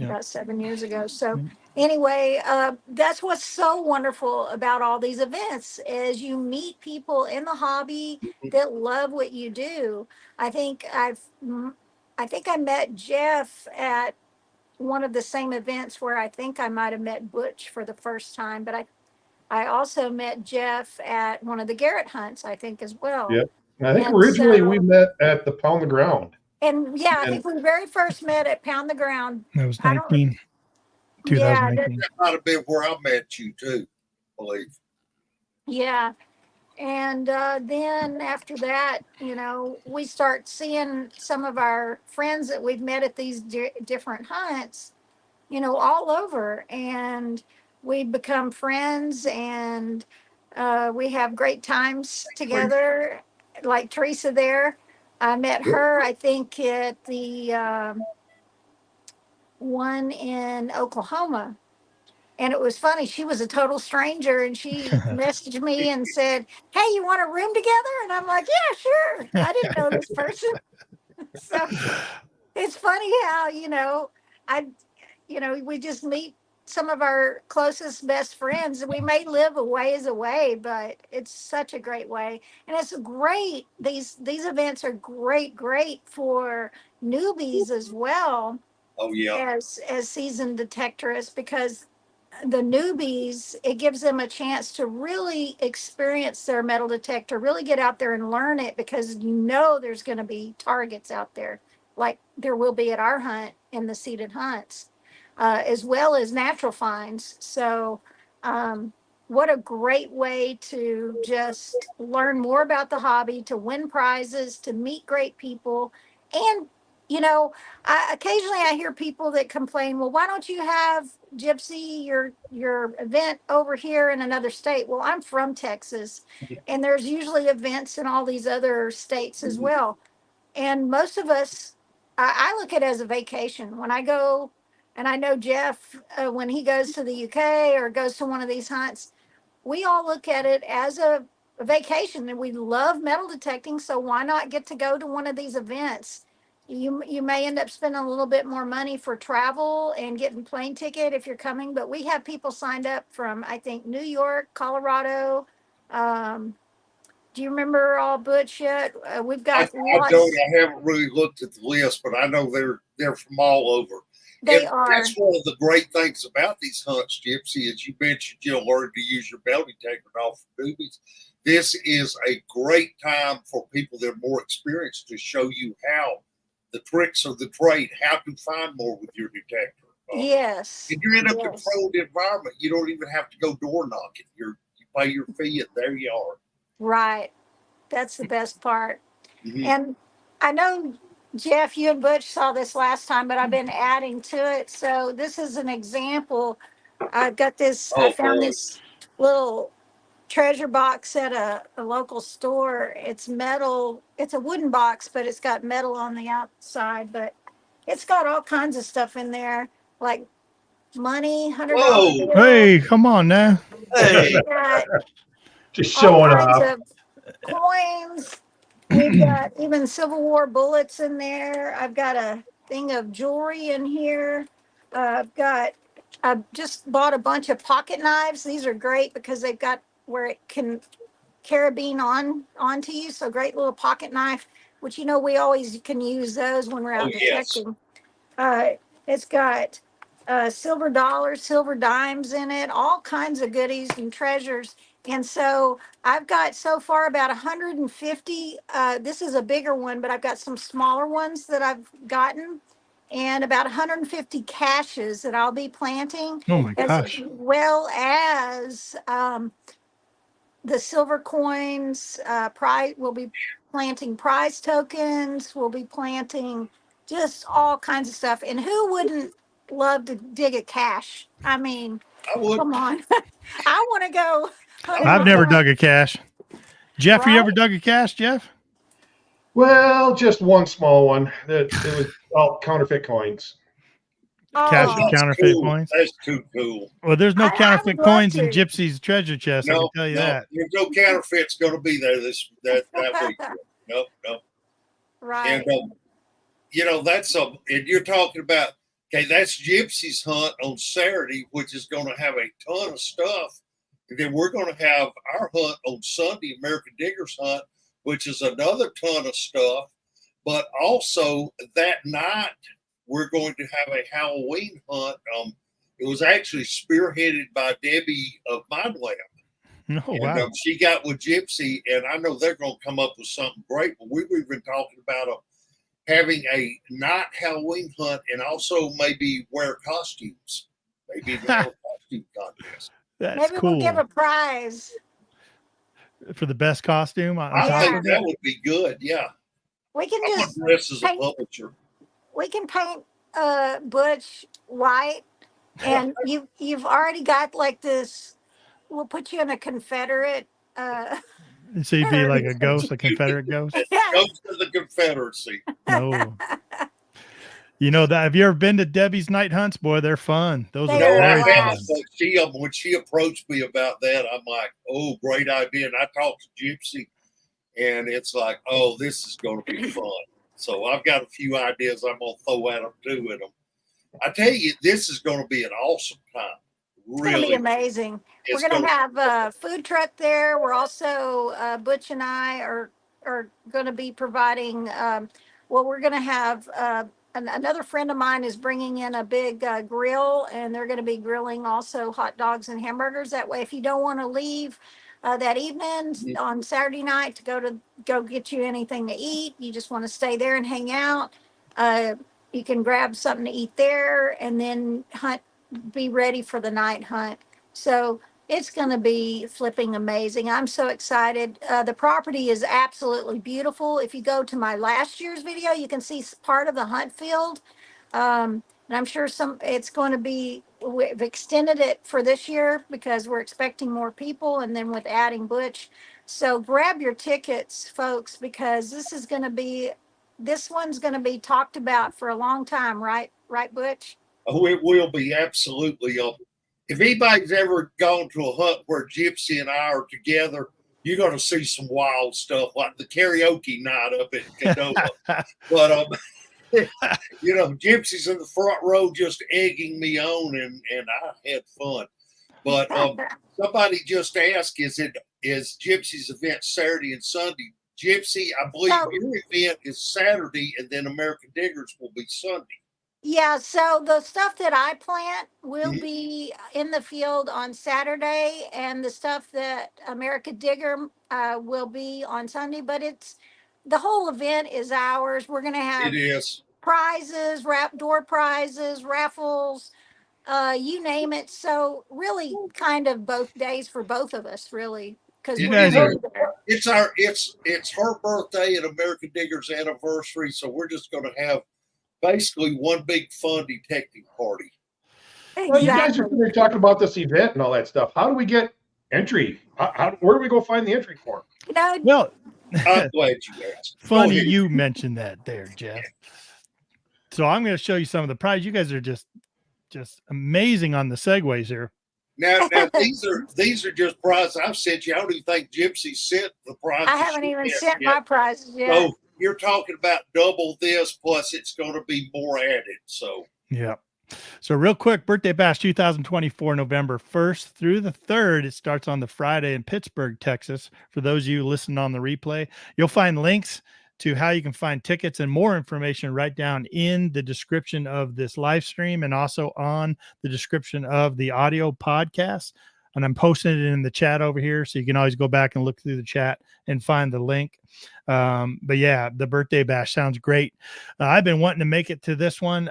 [SPEAKER 3] About 7 years ago. So anyway, that's what's so wonderful about all these events is you meet people in the hobby that love what you do. I think I met Jeff at one of the same events where I think I might have met Butch for the first time, but I also met Jeff at one of the Garrett hunts, I think, as well.
[SPEAKER 5] Yep. And I think
[SPEAKER 3] And
[SPEAKER 5] originally
[SPEAKER 3] so,
[SPEAKER 5] we met at the Pound the Ground.
[SPEAKER 3] and yeah, I
[SPEAKER 5] And
[SPEAKER 3] think we very first met at Pound the Ground.
[SPEAKER 2] That was
[SPEAKER 3] I don't,
[SPEAKER 2] 2019.
[SPEAKER 4] That might have been where I met you too, I believe.
[SPEAKER 3] yeah. And then after that, we start seeing some of our friends that we've met at these different hunts, all over. And we become friends, and we have great times together. Like Teresa there, I met her, I think, at the one in Oklahoma. And it was funny. She was a total stranger, and she messaged me and said, "Hey, you want a room together?" And I'm like, "Yeah, sure." I didn't know this person. So it's funny how, I, we just meet some of our closest best friends, and we may live a ways away, but it's such a great way. And it's great. These events are great for newbies as well
[SPEAKER 4] Oh yeah.
[SPEAKER 3] as seasoned detectorists, because the newbies, it gives them a chance to really experience their metal detector, really get out there and learn it, because there's going to be targets out there, like there will be at our hunt in the seated hunts, as well as natural finds. So, what a great way to just learn more about the hobby, to win prizes, to meet great people. And, occasionally I hear people that complain, well, why don't you have Gypsy, your event over here in another state? Well, I'm from Texas, and there's usually events in all these other states as well. And most of us, I look at it as a vacation. When I go, and I know Jeff, when he goes to the UK or goes to one of these hunts, we all look at it as a vacation, and we love metal detecting. So why not get to go to one of these events? You may end up spending a little bit more money for travel and getting plane ticket if you're coming, but we have people signed up from, I think, New York, Colorado. Um, do you remember all Butch yet? We've
[SPEAKER 4] I
[SPEAKER 3] got
[SPEAKER 4] don't.
[SPEAKER 3] lots.
[SPEAKER 4] I haven't really looked at the list, but I know they're from all over.
[SPEAKER 3] They
[SPEAKER 4] And
[SPEAKER 3] are.
[SPEAKER 4] that's one of the great things about these hunts, Gypsy, as you mentioned, you'll learn to use your metal detector and all for newbies. This is a great time for people that are more experienced to show you how the tricks of the trade, how to find more with your detector.
[SPEAKER 3] Yes.
[SPEAKER 4] If you're in a
[SPEAKER 3] Yes.
[SPEAKER 4] controlled environment, you don't even have to go door knocking. You pay your fee, and there you are.
[SPEAKER 3] Right. That's the best part.
[SPEAKER 4] Mhm.
[SPEAKER 3] And I know, Jeff, you and Butch saw this last time, but I've been adding to it. So this is an example. I
[SPEAKER 4] Oh
[SPEAKER 3] found
[SPEAKER 4] boy.
[SPEAKER 3] this little treasure box at a local store. It's metal. It's a wooden box, but it's got metal on the outside. But it's got all kinds of stuff in there, like money, $100
[SPEAKER 4] Whoa.
[SPEAKER 3] bill.
[SPEAKER 2] Hey, come on now.
[SPEAKER 4] Hey.
[SPEAKER 3] We've got
[SPEAKER 5] Just
[SPEAKER 3] all
[SPEAKER 5] showing
[SPEAKER 3] kinds
[SPEAKER 5] off.
[SPEAKER 3] of coins. We've got even Civil War bullets in there. I've got a thing of jewelry in here. I just bought a bunch of pocket knives. These are great because they've got where it can carabine onto you. So great little pocket knife, which we always can use those when we're
[SPEAKER 4] Oh
[SPEAKER 3] out
[SPEAKER 4] yes.
[SPEAKER 3] detecting. It's got silver dollars, silver dimes in it, all kinds of goodies and treasures. And so I've got so far about 150. This is a bigger one, but I've got some smaller ones that I've gotten, and about 150 caches that I'll be planting,
[SPEAKER 2] Oh my
[SPEAKER 3] as
[SPEAKER 2] gosh.
[SPEAKER 3] well as the silver coins. Prize. We'll be planting prize tokens. We'll be planting just all kinds of stuff. And who wouldn't love to dig a cache? I mean,
[SPEAKER 4] I would.
[SPEAKER 3] come on. I want to go hunting
[SPEAKER 2] I've never
[SPEAKER 3] myself,
[SPEAKER 2] dug a cache. Jeff, you
[SPEAKER 3] right?
[SPEAKER 2] ever dug a cache, Jeff?
[SPEAKER 5] Well, just one small one. It was all counterfeit coins.
[SPEAKER 2] Cache
[SPEAKER 3] Oh,
[SPEAKER 2] of
[SPEAKER 4] That's
[SPEAKER 2] counterfeit
[SPEAKER 4] cool.
[SPEAKER 2] coins?
[SPEAKER 4] That's too cool.
[SPEAKER 2] Well, there's no
[SPEAKER 3] I would
[SPEAKER 2] counterfeit
[SPEAKER 3] love
[SPEAKER 2] coins in
[SPEAKER 3] to.
[SPEAKER 2] Gypsy's treasure chest. I can
[SPEAKER 4] No,
[SPEAKER 2] tell you
[SPEAKER 4] no,
[SPEAKER 2] that.
[SPEAKER 4] there's no counterfeits going to be there that week. Nope, nope. And
[SPEAKER 3] Right.
[SPEAKER 4] that's and you're talking about, okay, that's Gypsy's hunt on Saturday, which is going to have a ton of stuff. And then we're going to have our hunt on Sunday, American Diggers Hunt, which is another ton of stuff. But also that night, we're going to have a Halloween hunt. It was actually spearheaded by Debbie of Mind Lab.
[SPEAKER 2] Oh,
[SPEAKER 4] And
[SPEAKER 2] wow.
[SPEAKER 4] she got with Gypsy, and I know they're going to come up with something great. But we were even talking about having a night Halloween hunt and also maybe wear costumes. Maybe even have a costume contest.
[SPEAKER 2] That's
[SPEAKER 3] Maybe
[SPEAKER 2] cool.
[SPEAKER 3] we'll give a prize.
[SPEAKER 2] For the best costume on
[SPEAKER 4] I
[SPEAKER 2] top
[SPEAKER 4] think
[SPEAKER 2] of
[SPEAKER 4] that
[SPEAKER 2] it.
[SPEAKER 4] would be good. Yeah.
[SPEAKER 3] We can
[SPEAKER 4] I'm going
[SPEAKER 3] just
[SPEAKER 4] to dress as a
[SPEAKER 3] paint,
[SPEAKER 4] publisher.
[SPEAKER 3] we can paint Butch white, and you've already got like this. We'll put you in a Confederate.
[SPEAKER 2] So you'd be like a ghost, a Confederate ghost.
[SPEAKER 3] Yes.
[SPEAKER 4] Goes to the Confederacy.
[SPEAKER 2] No. You know that, have you ever been to Debbie's night hunts? Boy, they're fun. Those
[SPEAKER 3] They
[SPEAKER 2] are
[SPEAKER 3] are
[SPEAKER 4] No, I
[SPEAKER 2] very fun.
[SPEAKER 4] haven't. But when she approached me about that, I'm like, oh, great idea. And I talked to Gypsy, and it's like, oh, this is going to be fun. So I've got a few ideas I'm going to throw at them too. And I tell you, this is going to be an awesome time.
[SPEAKER 3] It's going to be
[SPEAKER 4] Really,
[SPEAKER 3] amazing.
[SPEAKER 4] it's
[SPEAKER 3] We're going to
[SPEAKER 4] gonna-
[SPEAKER 3] have a food truck there. We're also, Butch and I are going to be providing, well, we're going to have, another friend of mine is bringing in a big grill, and they're going to be grilling also hot dogs and hamburgers. That way, if you don't want to leave that evening on Saturday night to go get you anything to eat, you just want to stay there and hang out, you can grab something to eat there and then be ready for the night hunt. So it's going to be flipping amazing. I'm so excited. The property is absolutely beautiful. If you go to my last year's video, you can see part of the hunt field. And I'm sure it's going to be, we've extended it for this year because we're expecting more people, and then with adding Butch. So grab your tickets, folks, because this one's going to be talked about for a long time, right? Right, Butch?
[SPEAKER 4] Oh, it will be absolutely. If anybody's ever gone to a hunt where Gypsy and I are together, you're going to see some wild stuff like the karaoke night up at Canoa. But you know, Gypsy's in the front row just egging me on, and I had fun. But somebody just asked, is Gypsy's event Saturday and Sunday? Gypsy, I believe your event is Saturday, and then American Diggers will be Sunday.
[SPEAKER 3] Yeah, so the stuff that I plant will be in the field on Saturday, and the stuff that America Digger will be on Sunday. But the whole event is ours. We're going to have
[SPEAKER 4] It is
[SPEAKER 3] prizes, door prizes, raffles, you name it. So really, kind of both days for both of us, really, because
[SPEAKER 2] You
[SPEAKER 3] we're
[SPEAKER 2] guys
[SPEAKER 3] gonna
[SPEAKER 2] are-
[SPEAKER 3] be there.
[SPEAKER 4] it's her birthday and American Digger's anniversary, so we're just going to have basically one big fun detecting party.
[SPEAKER 5] Well, you guys are talking about this event and all that stuff. How do we get entry? Where do we go find the entry form?
[SPEAKER 2] Well,
[SPEAKER 4] I'm glad you asked.
[SPEAKER 2] funny you mentioned that there, Jeff. So I'm going to show you some of the prizes. You guys are just amazing on the segues here.
[SPEAKER 4] Now these are just prizes I've sent you. I don't even think Gypsy sent the prizes.
[SPEAKER 3] I haven't even sent my prizes yet.
[SPEAKER 4] So you're talking about double this, plus it's going to be more added. So
[SPEAKER 2] yeah. So real quick, Birthday Bash 2024, November 1st through the 3rd. It starts on the Friday in Pittsburgh, Texas. For those of you listening on the replay, you'll find links to how you can find tickets and more information right down in the description of this live stream, and also on the description of the audio podcast. And I'm posting it in the chat over here, so you can always go back and look through the chat and find the link. But yeah, the Birthday Bash sounds great. I've been wanting to make it to this one.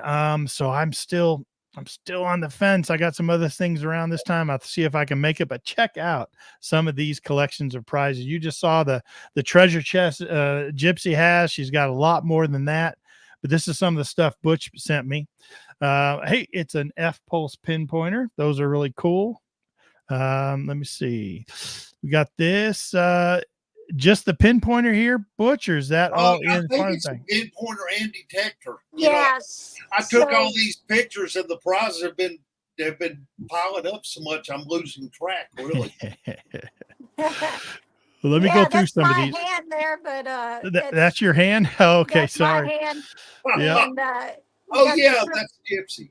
[SPEAKER 2] So I'm still on the fence. I got some other things around this time. I'll see if I can make it, but check out some of these collections of prizes. You just saw the treasure chest Gypsy has. She's got a lot more than that, but this is some of the stuff Butch sent me. Hey, it's an F-Pulse pinpointer. Those are really cool. Let me see. We got this, just the pinpointer here, Butch, or is that all
[SPEAKER 4] I
[SPEAKER 2] in
[SPEAKER 4] think
[SPEAKER 2] front
[SPEAKER 4] it's a
[SPEAKER 2] of
[SPEAKER 4] pinpointer and detector.
[SPEAKER 3] Yes.
[SPEAKER 4] I took all these pictures, and the prizes have been piling up so much I'm losing track. Really.
[SPEAKER 2] Well, let me go through some of these.
[SPEAKER 3] That's my hand there, but
[SPEAKER 2] That's your hand. Oh, okay,
[SPEAKER 3] that's
[SPEAKER 2] sorry.
[SPEAKER 3] my hand.
[SPEAKER 2] Yeah.
[SPEAKER 3] And,
[SPEAKER 4] Oh yeah, that's Gypsy.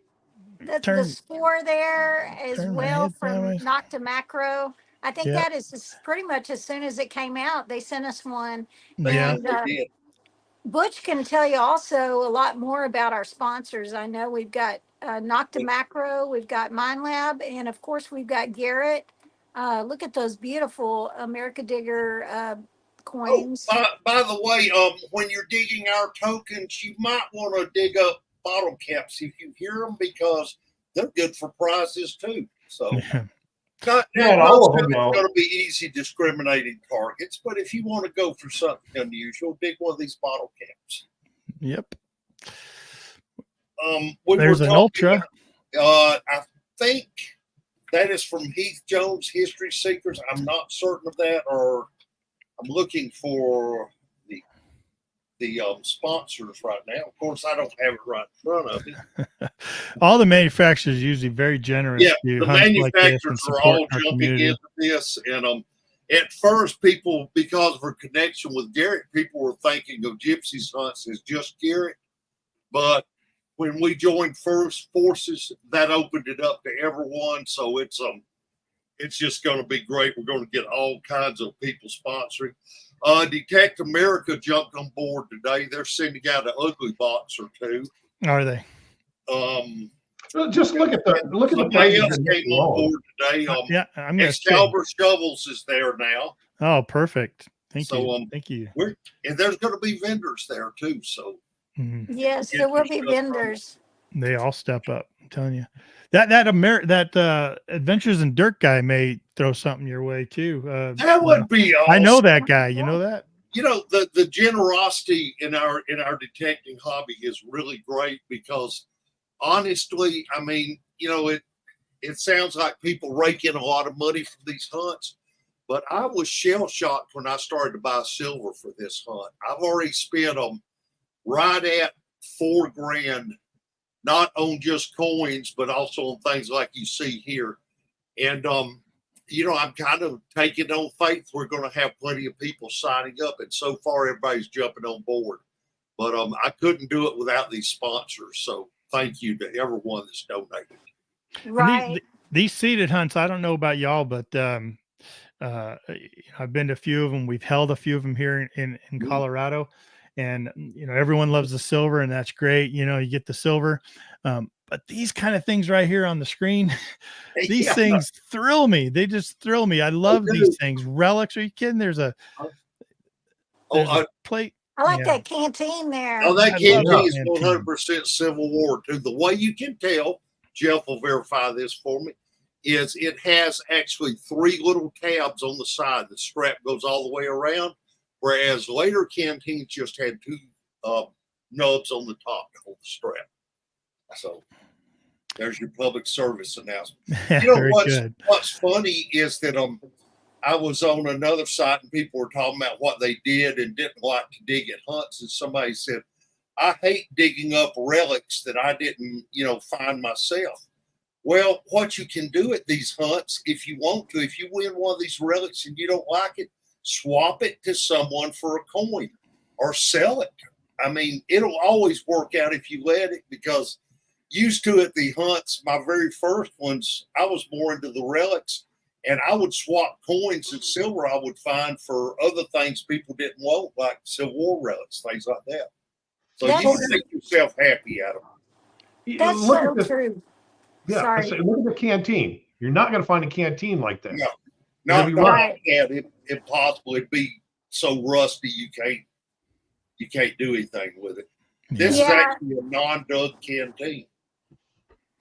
[SPEAKER 3] the score there as
[SPEAKER 2] turn my
[SPEAKER 3] well
[SPEAKER 2] head
[SPEAKER 3] from
[SPEAKER 2] sideways.
[SPEAKER 3] Knock to Macro. I think
[SPEAKER 2] Yep.
[SPEAKER 3] that is pretty much as soon as it came out, they sent us one.
[SPEAKER 2] Yeah.
[SPEAKER 3] And,
[SPEAKER 4] They did.
[SPEAKER 3] Butch can tell you also a lot more about our sponsors. I know we've got Nocta Macro, we've got Mine Lab, and of course we've got Garrett. Look at those beautiful America Digger
[SPEAKER 4] Oh,
[SPEAKER 3] coins.
[SPEAKER 4] by the way, when you're digging our tokens, you might want to dig up bottle caps if you hear them because they're good for prizes too. So
[SPEAKER 2] Yeah.
[SPEAKER 5] Not
[SPEAKER 4] most
[SPEAKER 5] all of
[SPEAKER 4] of
[SPEAKER 5] them,
[SPEAKER 4] it's
[SPEAKER 5] though.
[SPEAKER 4] going to be easy discriminating targets, but if you want to go for something unusual, dig one of these bottle caps.
[SPEAKER 2] Yep.
[SPEAKER 4] We
[SPEAKER 2] There's
[SPEAKER 4] were
[SPEAKER 2] an
[SPEAKER 4] talking,
[SPEAKER 2] ultra.
[SPEAKER 4] I think that is from Heath Jones History Seekers. I'm not certain of that, or I'm looking for the sponsors right now. Of course, I don't have it right in front of me.
[SPEAKER 2] All the manufacturers are usually very generous
[SPEAKER 4] Yeah,
[SPEAKER 2] to
[SPEAKER 4] the
[SPEAKER 2] hunts like this
[SPEAKER 4] manufacturers
[SPEAKER 2] and
[SPEAKER 4] are
[SPEAKER 2] support
[SPEAKER 4] all
[SPEAKER 2] our
[SPEAKER 4] jumping
[SPEAKER 2] community.
[SPEAKER 4] into this, and at first, people, because of her connection with Garrett, people were thinking of Gypsy's hunts as just Garrett, but when we joined first forces, that opened it up to everyone. So it's just going to be great. We're going to get all kinds of people sponsoring. Detect America jumped on board today. They're sending out an ugly box or two.
[SPEAKER 2] Are they?
[SPEAKER 5] Just look at the
[SPEAKER 4] Somebody
[SPEAKER 5] prices
[SPEAKER 4] else
[SPEAKER 5] you're
[SPEAKER 4] came
[SPEAKER 5] getting
[SPEAKER 4] on
[SPEAKER 5] alone.
[SPEAKER 4] board today.
[SPEAKER 2] Yeah, I'm gonna check.
[SPEAKER 4] Excalibur Shovels is there now.
[SPEAKER 2] Oh, perfect. Thank
[SPEAKER 4] So,
[SPEAKER 2] you. Thank you.
[SPEAKER 4] And there's going to be vendors there too. So
[SPEAKER 2] Mhm.
[SPEAKER 3] Yes,
[SPEAKER 4] get
[SPEAKER 3] there will
[SPEAKER 4] your
[SPEAKER 3] be
[SPEAKER 4] stuff
[SPEAKER 3] vendors.
[SPEAKER 2] They all step up. I'm telling you. That Adventures in Dirt guy may throw something your way too.
[SPEAKER 4] that would be awesome.
[SPEAKER 2] I know that guy. You know that?
[SPEAKER 4] You know, the generosity in our detecting hobby is really great because honestly, I mean, you know, it sounds like people rake in a lot of money from these hunts, but I was shell shocked when I started to buy silver for this hunt. I've already spent right at $4,000, not on just coins, but also on things like you see here. And you know, I'm kind of taking on faith we're going to have plenty of people signing up, and so far everybody's jumping on board. But I couldn't do it without these sponsors. So thank you to everyone that's donated.
[SPEAKER 3] Right.
[SPEAKER 2] These seated hunts, I don't know about y'all, but I've been to a few of them. We've held a few of them here in Colorado, and you know, everyone loves the silver, and that's great. You know, you get the silver. But these kind of things right here on the screen, these
[SPEAKER 4] Yeah.
[SPEAKER 2] things thrill me. They just thrill me. I love these things. Relics. Are you kidding? There's a plate.
[SPEAKER 3] I like that canteen there.
[SPEAKER 4] Oh, that
[SPEAKER 2] I
[SPEAKER 4] canteen
[SPEAKER 2] love
[SPEAKER 4] is
[SPEAKER 2] that
[SPEAKER 4] 100% Civil War too. The way you can tell, Jeff will verify this for me, is it has actually 3 little tabs on the side. The strap goes all the way around, whereas later canteens just had 2 nubs on the top to hold the strap. So there's your public service announcement. You know what's funny is that I was on another site and people were talking about what they did and didn't like to dig at hunts, and somebody said, I hate digging up relics that I didn't, you know, find myself. Well, what you can do at these hunts, if you want to, if you win one of these relics and you don't like it, swap it to someone for a coin or sell it. I mean, it'll always work out if you let it, because used to at the hunts, my very first ones, I was more into the relics, and I would swap coins and silver I would find for other things people didn't want, like Civil War relics, things like that. So you can make yourself happy out of it.
[SPEAKER 3] That's so true.
[SPEAKER 5] Yeah,
[SPEAKER 3] sorry.
[SPEAKER 5] Look at the canteen. You're not going to find a canteen like that.
[SPEAKER 4] No, not
[SPEAKER 3] right.
[SPEAKER 4] Impossible. It'd be so rusty you can't do anything with it. This is actually a non-dug canteen.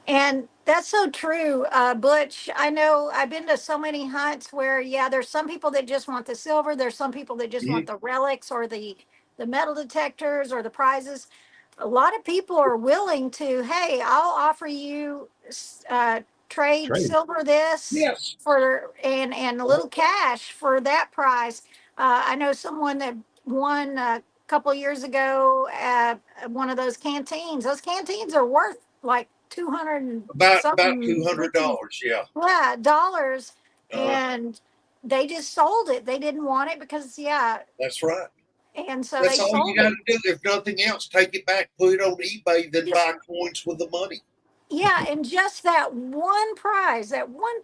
[SPEAKER 3] And that's so true, Butch. I know I've been to so many hunts where, there's some people that just want the silver. There's some people that just want the relics or the metal detectors or the prizes. A lot of people are willing to, hey, I'll offer you trade silver this for and a little cash for that prize. I know someone that won a couple years ago at one of those canteens. Those canteens are worth like
[SPEAKER 4] about $200,
[SPEAKER 3] yeah, dollars, and they just sold it. They didn't want it because
[SPEAKER 4] that's right.
[SPEAKER 3] And so
[SPEAKER 4] that's
[SPEAKER 3] they
[SPEAKER 4] all
[SPEAKER 3] sold
[SPEAKER 4] you got to do. If nothing else, take it back, put it on eBay, then buy coins with the money.
[SPEAKER 3] Yeah, and just that one prize would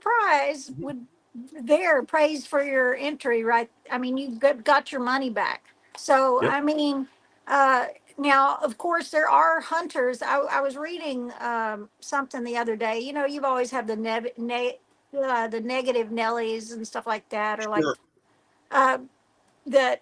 [SPEAKER 3] praise for your entry, right? I mean, you got your money back. So I mean, Now, of course, there are hunters. I was reading something the other day. You know, you've always had the negative Nellies and stuff like that, or like
[SPEAKER 4] Sure.
[SPEAKER 3] uh, that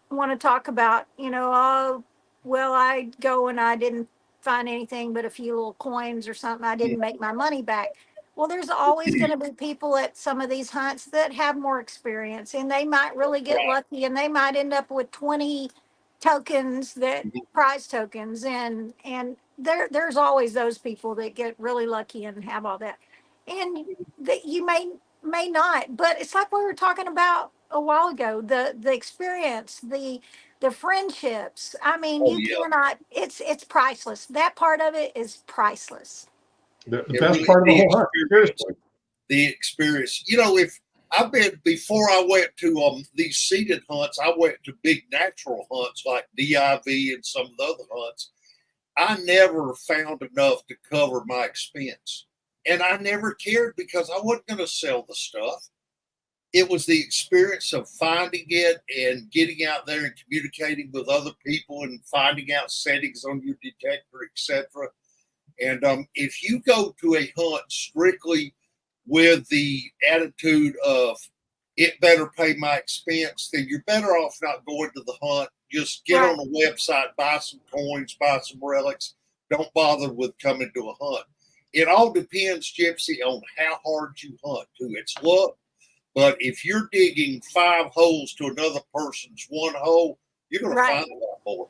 [SPEAKER 3] want to talk about, oh, well, I go and I didn't find anything but a few little coins or something. I didn't make my money back. Well, there's always going to be people at some of these hunts that have more experience, and they might really get
[SPEAKER 4] Right.
[SPEAKER 3] lucky, and they might end up with 20 tokens, that prize tokens, and there's always those people that get really lucky and have all that, and that you may not. But it's like we were talking about a while ago, the experience, the friendships. I mean,
[SPEAKER 4] Oh
[SPEAKER 3] you
[SPEAKER 4] yeah.
[SPEAKER 3] cannot, it's priceless. That part of it is priceless.
[SPEAKER 5] The
[SPEAKER 4] It
[SPEAKER 5] best
[SPEAKER 4] really,
[SPEAKER 5] part of the
[SPEAKER 4] the
[SPEAKER 5] whole hunt.
[SPEAKER 4] experience.
[SPEAKER 5] Seriously.
[SPEAKER 4] The experience. You know, if I've been before I went to these seated hunts, I went to big natural hunts like DIV and some of the other hunts. I never found enough to cover my expense. And I never cared because I wasn't going to sell the stuff. It was the experience of finding it and getting out there and communicating with other people and finding out settings on your detector, etc. And if you go to a hunt strictly with the attitude of it better pay my expense, then you're better off not going to the hunt. Just get
[SPEAKER 3] Right.
[SPEAKER 4] on the website, buy some coins, buy some relics. Don't bother with coming to a hunt. It all depends, Gypsy, on how hard you hunt too. It's luck. But if you're digging 5 holes to another person's 1 hole, you're going to
[SPEAKER 3] Right.
[SPEAKER 4] find a lot more.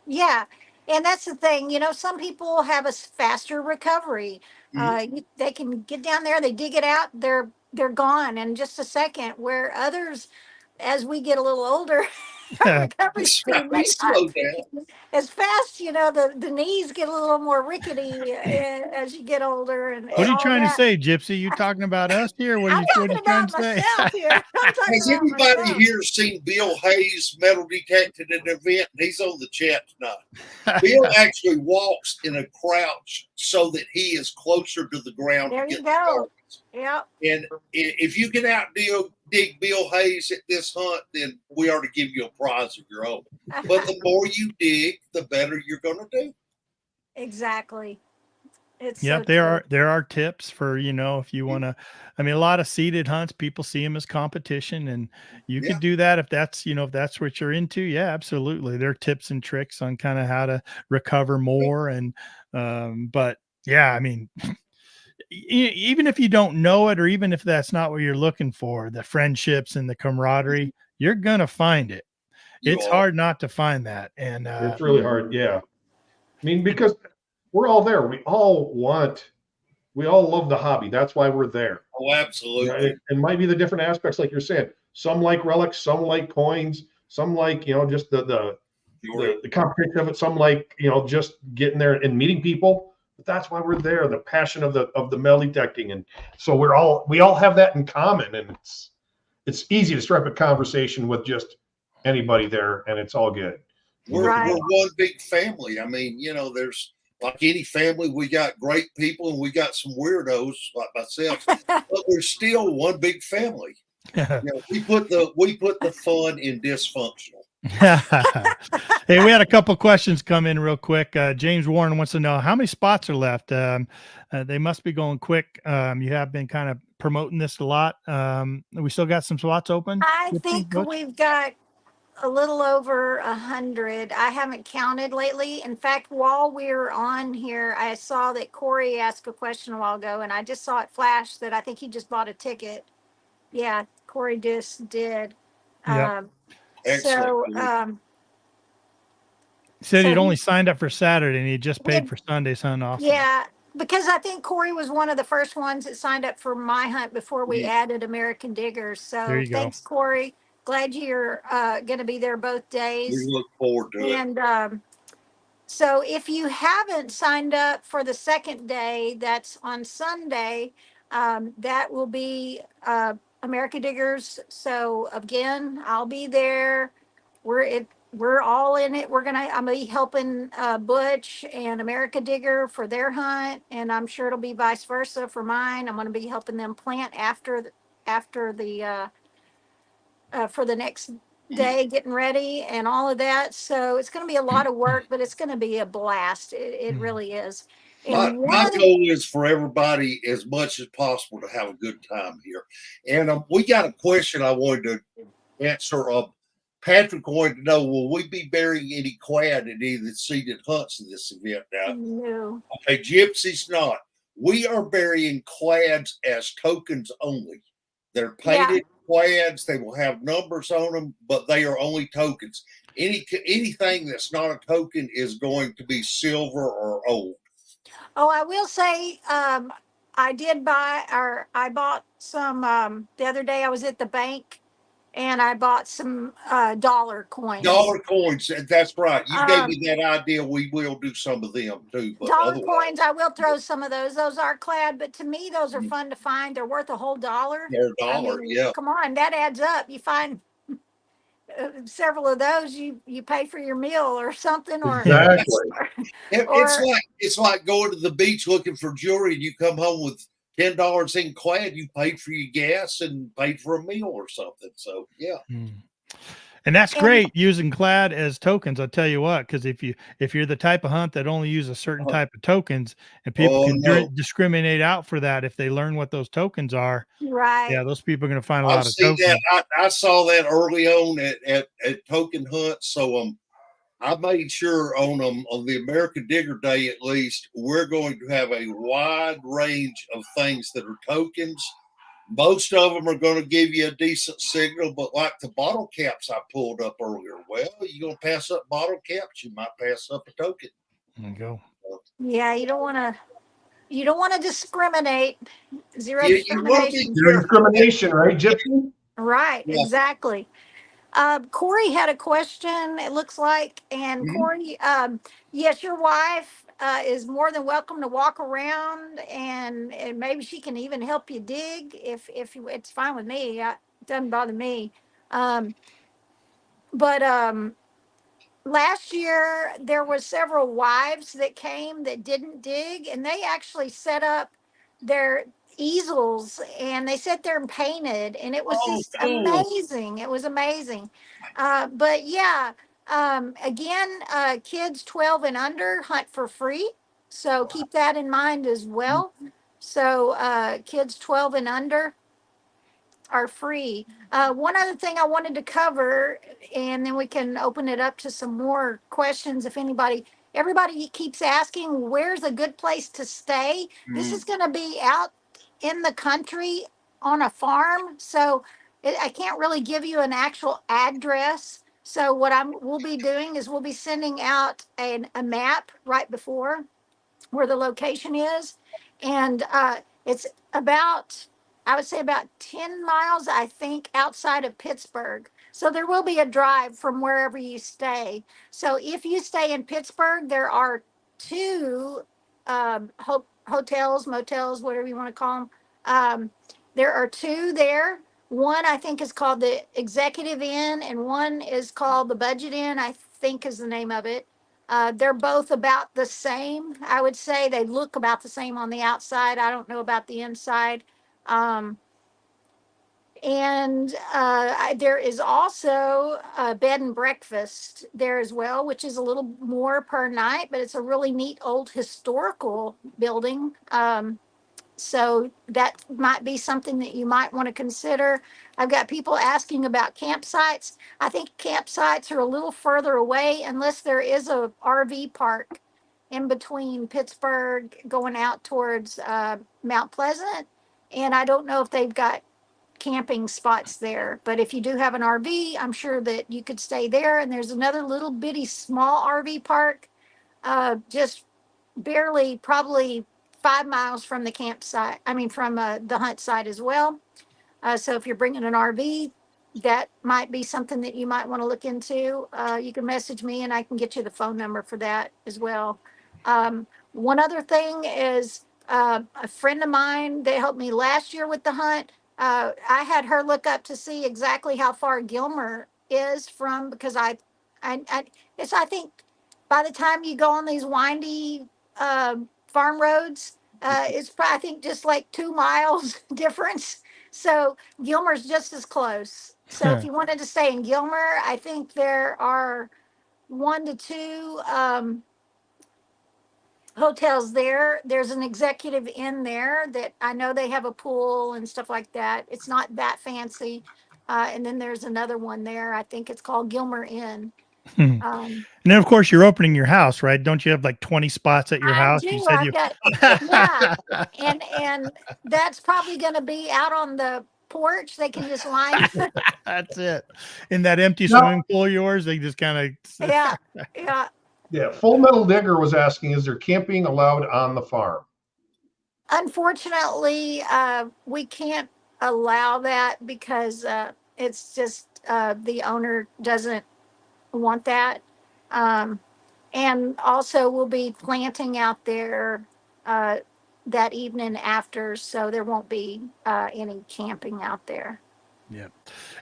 [SPEAKER 3] Yeah. And that's the thing, some people have a faster recovery. They can get down there, they dig it out, they're gone in just a second. Where others, as we get a little older, our recovery speed
[SPEAKER 4] We
[SPEAKER 3] may not
[SPEAKER 4] slow down.
[SPEAKER 3] as fast. The knees get a little more rickety as you get older, and
[SPEAKER 2] What are you
[SPEAKER 3] all
[SPEAKER 2] trying to
[SPEAKER 3] that.
[SPEAKER 2] say, Gypsy? You talking about us here? What are
[SPEAKER 3] I'm
[SPEAKER 2] you
[SPEAKER 3] talking
[SPEAKER 2] trying
[SPEAKER 3] about
[SPEAKER 2] to say?
[SPEAKER 3] myself here. I'm talking
[SPEAKER 4] Has
[SPEAKER 3] about
[SPEAKER 4] anybody
[SPEAKER 3] myself.
[SPEAKER 4] here seen Bill Hayes metal detected at an event? He's on the chat tonight. Bill actually walks in a crouch so that he is closer to the ground
[SPEAKER 3] There
[SPEAKER 4] to
[SPEAKER 3] you
[SPEAKER 4] get the
[SPEAKER 3] go.
[SPEAKER 4] targets.
[SPEAKER 3] Yep.
[SPEAKER 4] And if you can dig Bill Hayes at this hunt, then we ought to give you a prize of your own. But the more you dig, the better you're going to do.
[SPEAKER 3] Exactly. It's so
[SPEAKER 2] Yep,
[SPEAKER 3] true.
[SPEAKER 2] there are tips for, if you want to. I mean, a lot of seated hunts, people see them as competition, and you
[SPEAKER 4] Yeah.
[SPEAKER 2] could do that if that's, if that's what you're into. Yeah, absolutely. There are tips and tricks on kind of how to recover more, and but yeah, I mean, even if you don't know it, or even if that's not what you're looking for, the friendships and the camaraderie, you're gonna find it.
[SPEAKER 4] You
[SPEAKER 2] It's
[SPEAKER 4] are.
[SPEAKER 2] hard not to find that, and
[SPEAKER 5] It's really hard. Yeah. I mean, because we're all there. We all love the hobby. That's why we're there.
[SPEAKER 4] Oh, absolutely.
[SPEAKER 5] It might be the different aspects, like you're saying. Some like relics, some like coins, some like, just the competition of it. Some like, just getting there and meeting people. But that's why we're there. The passion of the metal detecting, and so we all have that in common. And it's easy to strike a conversation with just anybody there, and it's all good.
[SPEAKER 4] We're one big family. I mean, there's like any family, we got great people and we got some weirdos like myself, but we're still one big family. We put the fun in dysfunctional.
[SPEAKER 2] Hey, we had a couple questions come in real quick. James Warren wants to know how many spots are left. They must be going quick. You have been kind of promoting this a lot. We still got some spots open.
[SPEAKER 3] I think we've got a little over 100. I haven't counted lately. In fact, while we're on here, I saw that Corey asked a question a while ago, and I just saw it flash that I think he just bought a ticket. Yeah, Corey just did.
[SPEAKER 2] Yep.
[SPEAKER 3] So,
[SPEAKER 2] said
[SPEAKER 3] so
[SPEAKER 2] he'd only
[SPEAKER 3] he-
[SPEAKER 2] signed up for Saturday and he just paid for Sunday's hunt off.
[SPEAKER 3] yeah, because I think Corey was one of the first ones that signed up for my hunt before we added American Diggers.
[SPEAKER 2] There
[SPEAKER 3] So
[SPEAKER 2] you go.
[SPEAKER 3] thanks, Corey. Glad you're going to be there both days.
[SPEAKER 4] We look forward to it.
[SPEAKER 3] And so if you haven't signed up for the second day, that's on Sunday, that will be America Diggers. So again, I'll be there. We're all in it. I'm gonna be helping Butch and America Digger for their hunt, and I'm sure it'll be vice versa for mine. I'm gonna be helping them plant after the for the next day getting ready and all of that. So it's going to be a lot of work, but it's going to be a blast. It really is.
[SPEAKER 4] My
[SPEAKER 3] And
[SPEAKER 4] my
[SPEAKER 3] one,
[SPEAKER 4] goal is for everybody as much as possible to have a good time here. And we got a question I wanted to answer. Patrick wanted to know: will we be burying any quad in any of the seated hunts in this event? Now,
[SPEAKER 3] no.
[SPEAKER 4] okay, Gypsy's not. We are burying quads as tokens only. They're
[SPEAKER 3] Yeah.
[SPEAKER 4] painted quads. They will have numbers on them, but they are only tokens. Anything that's not a token is going to be silver or old.
[SPEAKER 3] Oh, I will say, I bought some, the other day I was at the bank and I bought some, dollar coins.
[SPEAKER 4] Dollar coins. That's right. You gave
[SPEAKER 3] Um,
[SPEAKER 4] me that idea. We will do some of them too, but
[SPEAKER 3] dollar
[SPEAKER 4] otherwise,
[SPEAKER 3] coins, I will throw some of those. Those are clad, but to me, those are fun to find. They're worth a whole dollar.
[SPEAKER 4] they're a
[SPEAKER 3] I
[SPEAKER 4] dollar.
[SPEAKER 3] mean,
[SPEAKER 4] Yeah,
[SPEAKER 3] come on, that adds up. You find several of those, you pay for your meal or something,
[SPEAKER 5] Exactly.
[SPEAKER 3] or
[SPEAKER 4] it's like going to the beach looking for jewelry, and you come home with $10 in clad. You paid for your gas and paid for a meal or something. So yeah.
[SPEAKER 2] And that's
[SPEAKER 3] and
[SPEAKER 2] great using clad as tokens. I'll tell you what, because if you're the type of hunt that only use a certain type of tokens, and people
[SPEAKER 4] Oh
[SPEAKER 2] can
[SPEAKER 4] no,
[SPEAKER 2] discriminate out for that if they learn what those tokens are,
[SPEAKER 3] right.
[SPEAKER 2] yeah, those people are going to find a
[SPEAKER 4] I've
[SPEAKER 2] lot of
[SPEAKER 4] seen that.
[SPEAKER 2] tokens.
[SPEAKER 4] I saw that early on at token hunts. So I made sure on the American Digger Day at least, we're going to have a wide range of things that are tokens. Most of them are going to give you a decent signal, but like the bottle caps I pulled up earlier, well, you're going to pass up bottle caps, you might pass up a token.
[SPEAKER 2] There you go.
[SPEAKER 3] Yeah, you don't want to discriminate. Zero
[SPEAKER 4] You want to be
[SPEAKER 3] discrimination.
[SPEAKER 5] Your
[SPEAKER 4] careful.
[SPEAKER 5] discrimination, right, Gypsy?
[SPEAKER 3] Right,
[SPEAKER 4] Yeah.
[SPEAKER 3] exactly. Corey had a question, it looks like. And
[SPEAKER 4] Mhm.
[SPEAKER 3] Corey, yes, your wife is more than welcome to walk around, and maybe she can even help you dig it's fine with me. It doesn't bother me. Um, but last year there was several wives that came that didn't dig, and they actually set up their easels and they sat there and painted, and it was
[SPEAKER 4] Oh,
[SPEAKER 3] just
[SPEAKER 4] cool.
[SPEAKER 3] amazing. It was amazing. But yeah, again, kids 12 and under hunt for free, so keep that in mind as well. So kids 12 and under are free. One other thing I wanted to cover, and then we can open it up to some more questions if everybody keeps asking, where's a good place to stay? This is going to be out in the country on a farm. So I can't really give you an actual address. So what we'll be doing is we'll be sending out a map right before where the location is. And it's about, I would say about 10 miles, I think, outside of Pittsburgh. So there will be a drive from wherever you stay. So if you stay in Pittsburgh, there are two hotels, motels, whatever you want to call them. There are two there. One I think is called the Executive Inn, and one is called the Budget Inn, I think is the name of it. They're both about the same. I would say they look about the same on the outside. I don't know about the inside. Um, and there is also a bed and breakfast there as well, which is a little more per night, but it's a really neat old historical building. So that might be something that you might want to consider. I've got people asking about campsites. I think campsites are a little further away unless there is a RV park in between Pittsburgh going out towards Mount Pleasant. And I don't know if they've got camping spots there. But if you do have an RV, I'm sure that you could stay there. And there's another little bitty small RV park, just barely, probably 5 miles from the campsite. I mean, from the hunt site as well. So if you're bringing an RV, that might be something that you might want to look into. You can message me and I can get you the phone number for that as well. One other thing is a friend of mine that helped me last year with the hunt. I had her look up to see exactly how far Gilmer is from, because I think by the time you go on these windy farm roads, it's I think just like 2 miles difference. So Gilmer's just as close. So if you wanted to stay in Gilmer, I think there are 1 to 2 hotels there. There's an Executive Inn there that I know they have a pool and stuff like that. It's not that fancy. And then there's another one there. I think it's called Gilmer Inn.
[SPEAKER 2] And then, of course, you're opening your house, right? Don't you have like 20 spots at your
[SPEAKER 3] I
[SPEAKER 2] house?
[SPEAKER 3] do.
[SPEAKER 2] You said
[SPEAKER 3] I've
[SPEAKER 2] you.
[SPEAKER 3] got, yeah, and that's probably going to be out on the porch. They can just line.
[SPEAKER 2] That's it. In that empty
[SPEAKER 5] No.
[SPEAKER 2] swimming pool of yours, they just kind of.
[SPEAKER 3] Yeah.
[SPEAKER 5] Yeah. Full Metal Digger was asking, is there camping allowed on the farm?
[SPEAKER 3] Unfortunately, we can't allow that because it's just the owner doesn't want that. And also, we'll be planting out there that evening after, so there won't be any camping out there.
[SPEAKER 2] Yeah.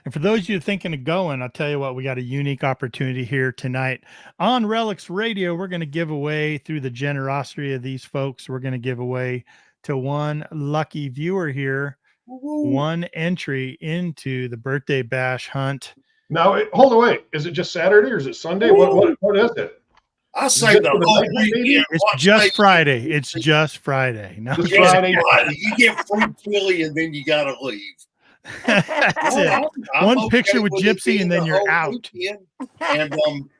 [SPEAKER 2] And for those of you thinking of going, I'll tell you what, we got a unique opportunity here tonight on Relics Radio. We're going to give away, through the generosity of these folks, we're going to give away to one lucky viewer here, one entry into the birthday bash hunt.
[SPEAKER 5] Now, hold on, wait. Is it just Saturday or is it Sunday? What is it?
[SPEAKER 4] I say the whole weekend.
[SPEAKER 2] It's just Friday. It's just Friday. No,
[SPEAKER 5] Just
[SPEAKER 4] Yes,
[SPEAKER 5] Friday.
[SPEAKER 4] Friday. You get free chili and then you got to leave.
[SPEAKER 2] that's it. One picture with
[SPEAKER 4] it
[SPEAKER 2] Gypsy
[SPEAKER 4] being
[SPEAKER 2] and then
[SPEAKER 4] the
[SPEAKER 2] you're
[SPEAKER 4] whole
[SPEAKER 2] out.
[SPEAKER 4] weekend. And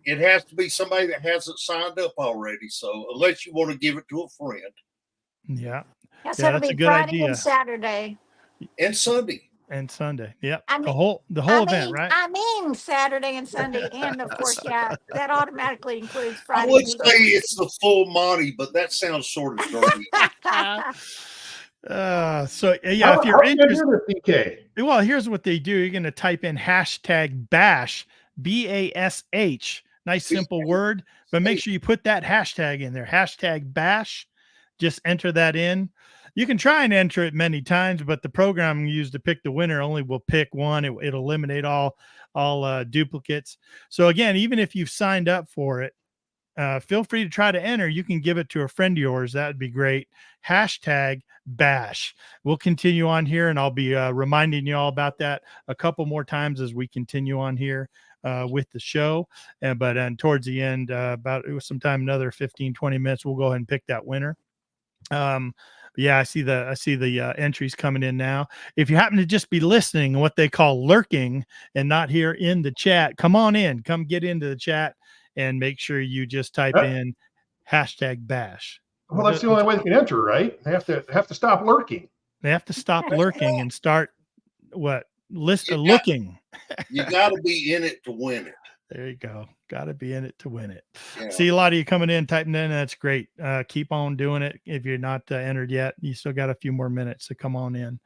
[SPEAKER 4] it has to be somebody that hasn't signed up already. So unless you want to give it to a friend.
[SPEAKER 2] Yeah.
[SPEAKER 3] Yes,
[SPEAKER 2] Yeah,
[SPEAKER 3] it'll
[SPEAKER 2] that's a
[SPEAKER 3] be
[SPEAKER 2] good
[SPEAKER 3] Friday
[SPEAKER 2] idea.
[SPEAKER 3] and Saturday.
[SPEAKER 4] And Sunday.
[SPEAKER 2] And Sunday. Yep.
[SPEAKER 3] I mean-
[SPEAKER 2] the whole event, right?
[SPEAKER 3] I mean Saturday and Sunday, and of course, yeah, that automatically includes
[SPEAKER 4] I
[SPEAKER 3] Friday.
[SPEAKER 4] would say it's the full Monty, but that sounds sort of dirty.
[SPEAKER 2] So yeah, if you're
[SPEAKER 5] How do you do
[SPEAKER 2] interested,
[SPEAKER 5] this, DK?
[SPEAKER 2] well, here's what they do. You're going to type in hashtag bash, BASH. Nice, simple word, but make sure you put that hashtag in there. Hashtag bash. Just enter that in. You can try and enter it many times, but the program used to pick the winner only will pick one. It'll eliminate all duplicates. So again, even if you've signed up for it, feel free to try to enter. You can give it to a friend of yours. That would be great. Hashtag bash. We'll continue on here, and I'll be reminding you all about that a couple more times as we continue on here with the show. But towards the end, about it was sometime another 15, 20 minutes, we'll go ahead and pick that winner. Yeah, I see the entries coming in now. If you happen to just be listening, what they call lurking, and not here in the chat, come on in, come get into the chat, and make sure you just type in hashtag bash.
[SPEAKER 5] Well, that's the only way they can enter, right? They have to stop lurking.
[SPEAKER 2] They have to stop lurking and start looking.
[SPEAKER 4] You got to be in it to win it.
[SPEAKER 2] There you go. Got to be in it to win it.
[SPEAKER 4] Yeah.
[SPEAKER 2] See a lot of you coming in, typing in. That's great. Keep on doing it. If you're not entered yet, you still got a few more minutes to come on in.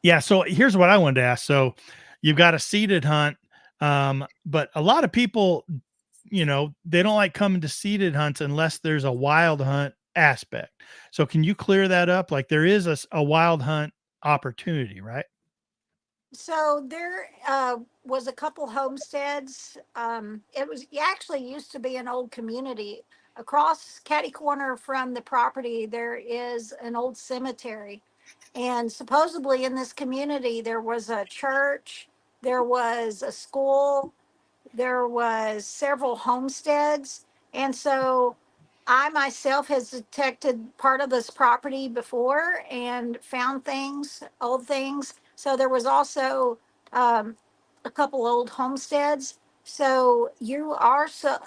[SPEAKER 2] Yeah. So here's what I wanted to ask. So you've got a seated hunt, but a lot of people, they don't like coming to seated hunts unless there's a wild hunt aspect. So can you clear that up? Like there is a wild hunt opportunity, right?
[SPEAKER 3] So there was a couple homesteads. It actually used to be an old community. Across catty corner from the property, there is an old cemetery. And supposedly in this community, there was a church, there was a school, there was several homesteads. And so I myself has detected part of this property before and found things, old things. So there was also a couple old homesteads. So you also,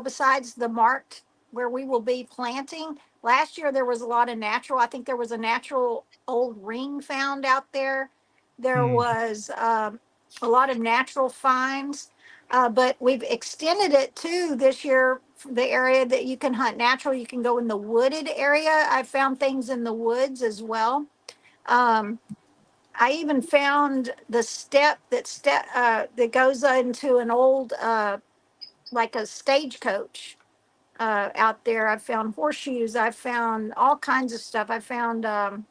[SPEAKER 3] besides the marked where we will be planting, last year there was a lot of natural. I think there was a natural old ring found out there. There was a lot of natural finds. But we've extended it to this year, the area that you can hunt natural. You can go in the wooded area. I found things in the woods as well. I even found the step that goes into an old, like a stagecoach out there. I found horseshoes. I found all kinds of stuff. I found a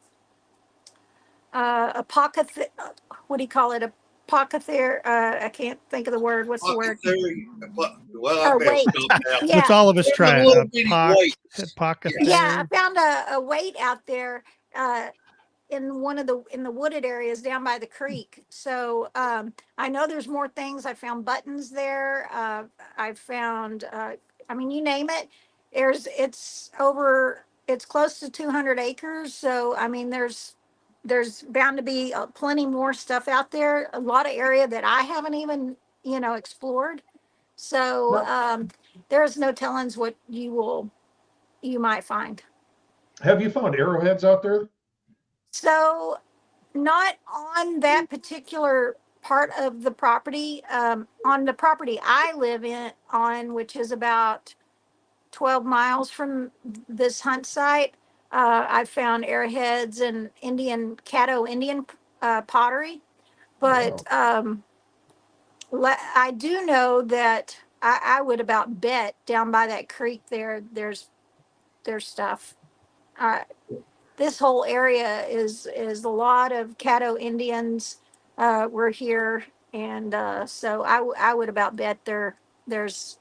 [SPEAKER 3] pocket. What do you call it? A pocket there. I can't think of the word. What's the word?
[SPEAKER 4] Well,
[SPEAKER 3] Weight. Yeah.
[SPEAKER 2] Let's all of us try it.
[SPEAKER 4] Weight.
[SPEAKER 2] Pocket.
[SPEAKER 3] Yeah, I found a weight out there in in the wooded areas down by the creek. So I know there's more things. I found buttons there. I found, I mean, you name it. It's close to 200 acres. So I mean, there's bound to be plenty more stuff out there. A lot of area that I haven't even explored. So there's no tellings what you might find.
[SPEAKER 5] Have you found arrowheads out there?
[SPEAKER 3] So not on that particular part of the property. On the property I live on, which is about 12 miles from this hunt site, I found arrowheads and Caddo Indian pottery. But
[SPEAKER 5] Wow.
[SPEAKER 3] I do know that I would about bet down by that creek there's stuff. Uh, this whole area is a lot of Caddo Indians were here, and so I would about bet there's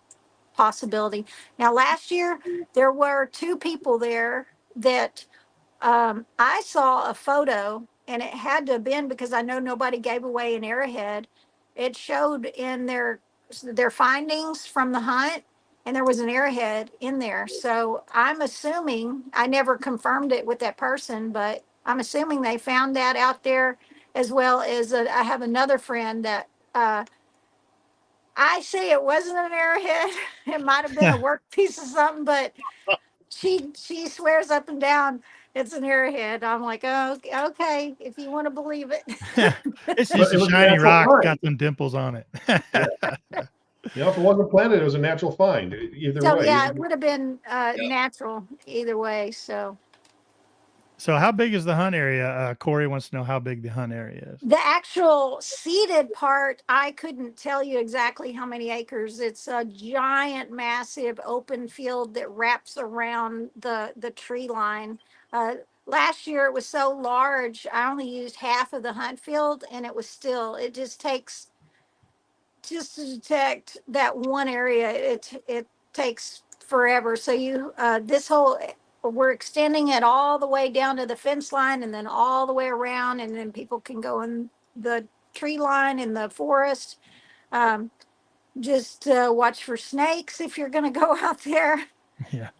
[SPEAKER 3] possibility. Now, last year there were two people there that I saw a photo, and it had to have been because I know nobody gave away an arrowhead. It showed in their findings from the hunt, and there was an arrowhead in there. So I'm assuming, I never confirmed it with that person, but I'm assuming they found that out there, as well as I have another friend that I say it wasn't an arrowhead. It might have been a work piece of something, but she swears up and down it's an arrowhead. I'm like, oh, okay, if you want to believe it.
[SPEAKER 2] It's
[SPEAKER 5] But
[SPEAKER 2] just
[SPEAKER 5] it
[SPEAKER 2] a
[SPEAKER 5] was a
[SPEAKER 2] shiny
[SPEAKER 5] natural
[SPEAKER 2] rock,
[SPEAKER 5] find.
[SPEAKER 2] got some dimples on it.
[SPEAKER 5] You know, if it wasn't planted, it was a natural find. Either
[SPEAKER 3] So
[SPEAKER 5] way.
[SPEAKER 3] yeah, it would have been
[SPEAKER 4] Yeah.
[SPEAKER 3] natural either way. So
[SPEAKER 2] So how big is the hunt area? Corey wants to know how big the hunt area is.
[SPEAKER 3] the actual seeded part, I couldn't tell you exactly how many acres. It's a giant, massive open field that wraps around the tree line. Last year it was so large, I only used half of the hunt field, and it just takes just to detect that one area. It takes forever. So we're extending it all the way down to the fence line, and then all the way around, and then people can go in the tree line in the forest. Um, just watch for snakes if you're going to go out there.
[SPEAKER 2] Yeah.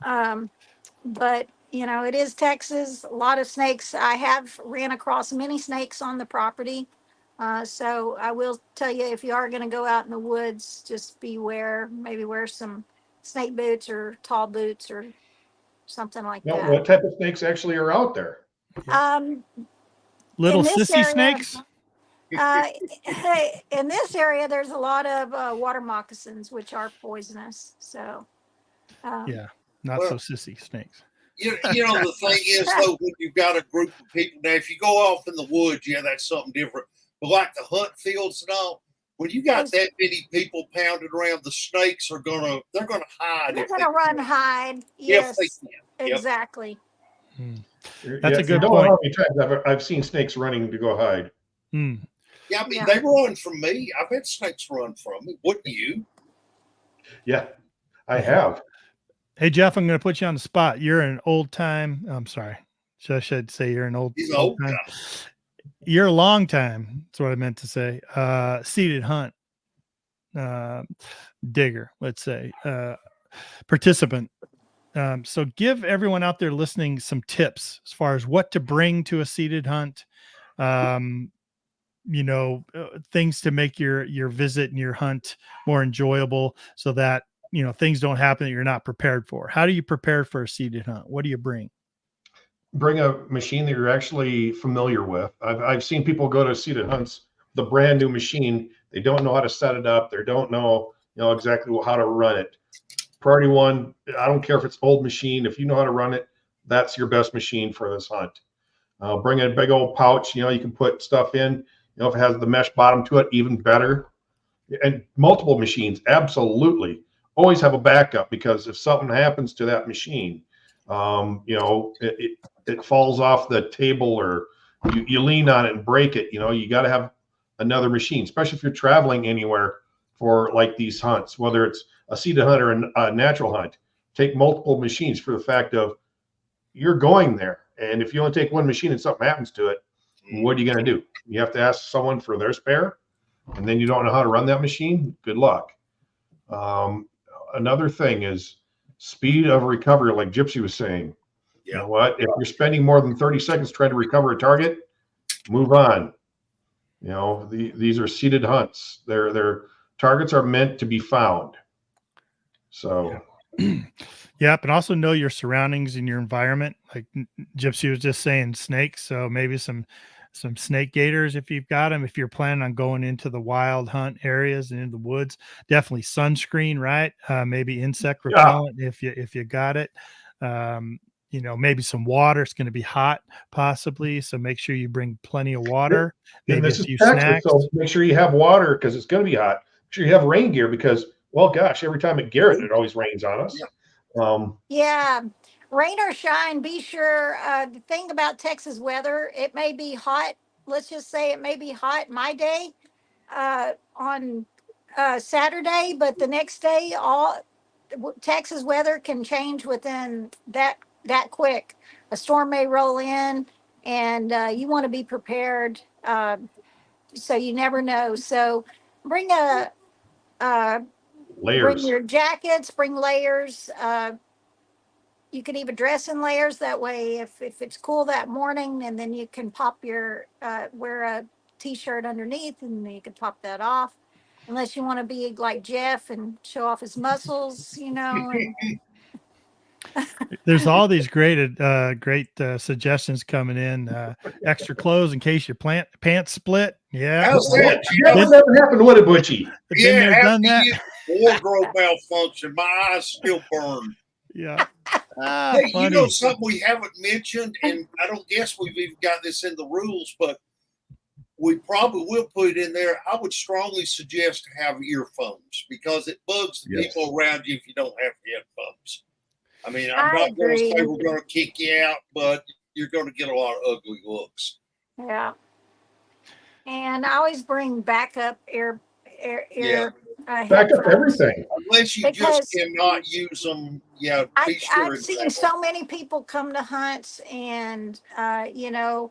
[SPEAKER 3] But it is Texas. A lot of snakes. I have ran across many snakes on the property. So I will tell you, if you are going to go out in the woods, just beware. Maybe wear some snake boots or tall boots or something like
[SPEAKER 5] You know,
[SPEAKER 3] that.
[SPEAKER 5] what type of snakes actually are out there?
[SPEAKER 3] Um,
[SPEAKER 2] Little
[SPEAKER 3] in this
[SPEAKER 2] sissy
[SPEAKER 3] area,
[SPEAKER 2] snakes?
[SPEAKER 3] in this area, there's a lot of water moccasins, which are poisonous. So,
[SPEAKER 2] Yeah, not so sissy snakes.
[SPEAKER 4] You know, the thing is, though, when you've got a group of people, now, if you go off in the woods, yeah, that's something different. But like the hunt fields and all, when you got that many people pounded around, the snakes they're gonna hide.
[SPEAKER 3] They're gonna run hide.
[SPEAKER 4] If they
[SPEAKER 3] Yes,
[SPEAKER 4] can. Yep.
[SPEAKER 3] exactly.
[SPEAKER 2] That's a good
[SPEAKER 5] you don't
[SPEAKER 2] point.
[SPEAKER 5] know how many times I've seen snakes running to go hide.
[SPEAKER 4] Yeah, I mean, they run from me. I've had snakes run from me. Wouldn't you?
[SPEAKER 5] Yeah, I have.
[SPEAKER 2] Hey, Jeff, I'm going to put you on the spot. You're an old time. I'm sorry. I should say you're an old.
[SPEAKER 4] He's old
[SPEAKER 2] time.
[SPEAKER 4] guy.
[SPEAKER 2] You're a long time. That's what I meant to say. Seated hunt digger, let's say, participant. So give everyone out there listening some tips as far as what to bring to a seated hunt. Things to make your visit and your hunt more enjoyable, so that things don't happen that you're not prepared for. How do you prepare for a seated hunt? What do you bring?
[SPEAKER 5] Bring a machine that you're actually familiar with. I've seen people go to seated hunts with a brand new machine. They don't know how to set it up. They don't know exactly how to run it. Priority one, I don't care if it's old machine. If you know how to run it, that's your best machine for this hunt. Bring a big old pouch. You can put stuff in. If it has the mesh bottom to it, even better. And multiple machines, absolutely. Always have a backup, because if something happens to that machine, it falls off the table, or you lean on it and break it. You got to have another machine, especially if you're traveling anywhere for like these hunts, whether it's a seated hunt or a natural hunt. Take multiple machines for the fact of you're going there. And if you only take one machine and something happens to it, what are you going to do? You have to ask someone for their spare, and then you don't know how to run that machine. Good luck. Another thing is speed of recovery, like Gypsy was saying. You know what? If you're spending more than 30 seconds trying to recover a target, move on. You know, these are seated hunts. Their targets are meant to be found. So,
[SPEAKER 2] yep, and also know your surroundings and your environment. Like Gypsy was just saying, snakes. So maybe some snake gators if you've got them. If you're planning on going into the wild hunt areas and in the woods, definitely sunscreen, right? Maybe insect repellent if you got it. You know, maybe some water. It's going to be hot, possibly. So make sure you bring plenty of water.
[SPEAKER 5] And
[SPEAKER 2] Maybe
[SPEAKER 5] this
[SPEAKER 2] a
[SPEAKER 5] is
[SPEAKER 2] few
[SPEAKER 5] Texas,
[SPEAKER 2] snacks.
[SPEAKER 5] so make sure you have water because it's going to be hot. Make sure you have rain gear because, well, gosh, every time at Garrett, it always rains on us.
[SPEAKER 3] Yeah, rain or shine, be sure. The thing about Texas weather, it may be hot. Let's just say it may be hot my day on Saturday, but the next day, Texas weather can change within that quick. A storm may roll in, and you want to be prepared. So you never know. So bring a bring
[SPEAKER 5] Layers.
[SPEAKER 3] your jackets, bring layers. You can even dress in layers. That way, if it's cool that morning, and then you can pop your wear a t-shirt underneath, and you can pop that off. Unless you want to be like Jeff and show off his muscles, and
[SPEAKER 2] There's all these great suggestions coming in. Extra clothes in case your pants split. Yeah.
[SPEAKER 4] How's that?
[SPEAKER 5] That never happened, would it, Butchie?
[SPEAKER 2] Been there, done that.
[SPEAKER 4] Wardrobe malfunction. My eyes still burn.
[SPEAKER 2] Yeah.
[SPEAKER 4] Hey,
[SPEAKER 2] Funny.
[SPEAKER 4] you know something we haven't mentioned, and I don't guess we've even got this in the rules, but we probably will put it in there. I would strongly suggest to have earphones because it bugs the people around you if you don't have headphones. I mean, I'm not going to say we're going to kick you out, but you're going to get a lot of ugly looks.
[SPEAKER 3] Yeah. And I always bring backup ear
[SPEAKER 5] Back up everything.
[SPEAKER 4] Unless you just cannot use them. Yeah.
[SPEAKER 3] I've seen so many people come to hunts, and I know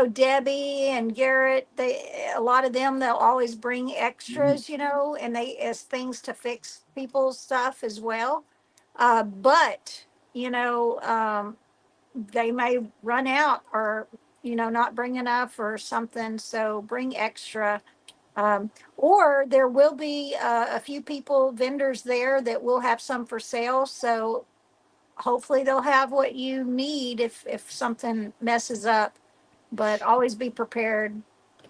[SPEAKER 3] Debbie and Garrett. A lot of them, they'll always bring extras, and they as things to fix people's stuff as well. But they may run out, or not bring enough or something. So bring extra. Or there will be a few vendors there that will have some for sale. So hopefully they'll have what you need if something messes up. But always be prepared,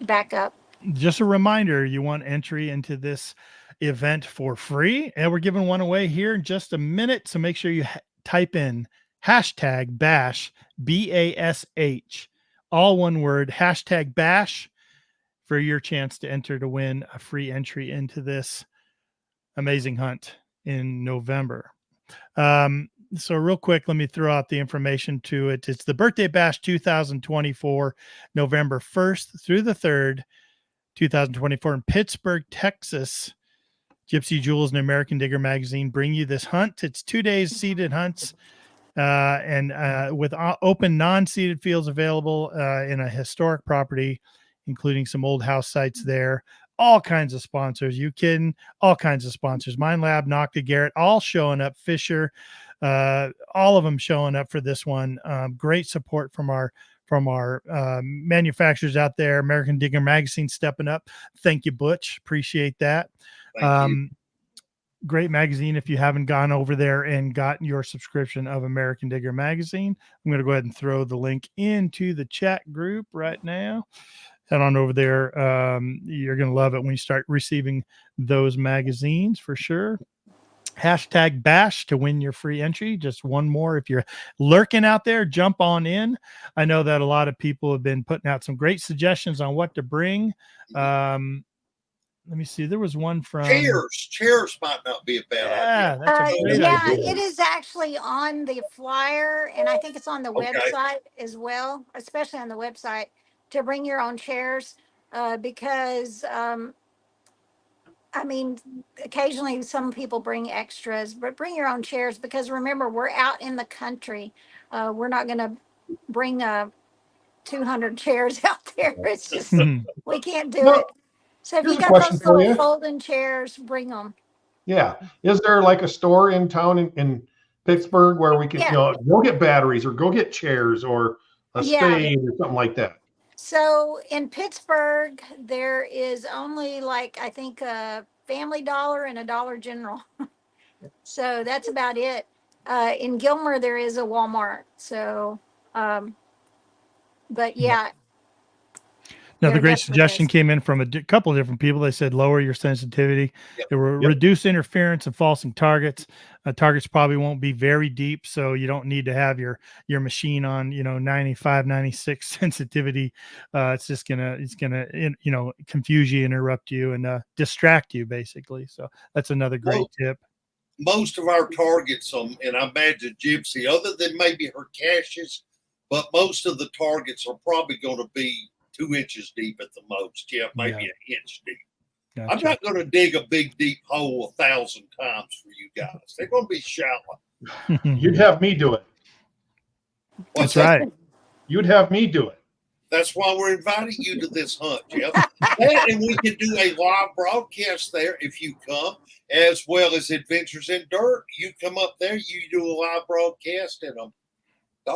[SPEAKER 3] back up.
[SPEAKER 2] Just a reminder, you want entry into this event for free, and we're giving one away here in just a minute. So make sure you type in hashtag bash, BASH, all one word, hashtag bash, for your chance to enter to win a free entry into this amazing hunt in November. So real quick, let me throw out the information to it. It's the Birthday Bash 2024, November 1st through the 3rd, 2024 in Pittsburgh, Texas. Gypsy Jules and American Digger Magazine bring you this hunt. It's 2 days seated hunts and with open non-seated fields available in a historic property, including some old house sites there. All kinds of sponsors. You kidding? All kinds of sponsors. Mine Lab, Nocta, Garrett, all showing up. Fisher, all of them showing up for this one. Great support from our manufacturers out there. American Digger Magazine stepping up. Thank you, Butch. Appreciate that.
[SPEAKER 4] Thank you.
[SPEAKER 2] Great magazine. If you haven't gone over there and gotten your subscription of American Digger Magazine, I'm going to go ahead and throw the link into the chat group right now. Head on over there. You're going to love it when you start receiving those magazines for sure. Hashtag bash to win your free entry. Just one more. If you're lurking out there, jump on in. I know that a lot of people have been putting out some great suggestions on what to bring. Let me see. There was one from
[SPEAKER 4] chairs might not be a bad idea.
[SPEAKER 2] That's a great idea.
[SPEAKER 3] It is actually on the flyer, and I think it's on the website as well, especially on the website, to bring your own chairs because I mean, occasionally some people bring extras, but bring your own chairs because remember, we're out in the country. we're not going to bring 200 chairs out there. It's just, we can't do it. So if
[SPEAKER 5] here's
[SPEAKER 3] you
[SPEAKER 5] a
[SPEAKER 3] got
[SPEAKER 5] question
[SPEAKER 3] those
[SPEAKER 5] for
[SPEAKER 3] little
[SPEAKER 5] you.
[SPEAKER 3] folding chairs, bring them.
[SPEAKER 5] Yeah. Is there like a store in town in Pittsburgh where we can,
[SPEAKER 3] Yeah.
[SPEAKER 5] go get batteries or go get chairs or a
[SPEAKER 3] Yeah.
[SPEAKER 5] spade or something like that?
[SPEAKER 3] So in Pittsburgh, there is only like, I think, a Family Dollar and a Dollar General. So that's about it. In Gilmer, there is a Walmart. So, but yeah,
[SPEAKER 2] Now, the
[SPEAKER 3] there
[SPEAKER 2] great
[SPEAKER 3] definitely
[SPEAKER 2] suggestion
[SPEAKER 3] is.
[SPEAKER 2] came in from a couple of different people. They said lower your sensitivity. It will reduce interference and falsing targets. Targets probably won't be very deep, so you don't need to have your machine on 95, 96 sensitivity. It's gonna confuse you, interrupt you, and distract you basically. So that's another great tip.
[SPEAKER 4] Most of our targets, and I imagine Gypsy, other than maybe her caches, but most of the targets are probably going to be 2 inches deep at the most. Yeah, maybe an inch deep. Gotcha. I'm not going to dig a big deep hole 1,000 times for you guys. They're going to be shallow.
[SPEAKER 5] You'd have me do it.
[SPEAKER 2] That's right.
[SPEAKER 5] You'd have me do it.
[SPEAKER 4] That's why we're inviting you to this hunt, Jeff. And we can do a live broadcast there if you come, as well as Adventures in Dirt. You come up there, you do a live broadcast, and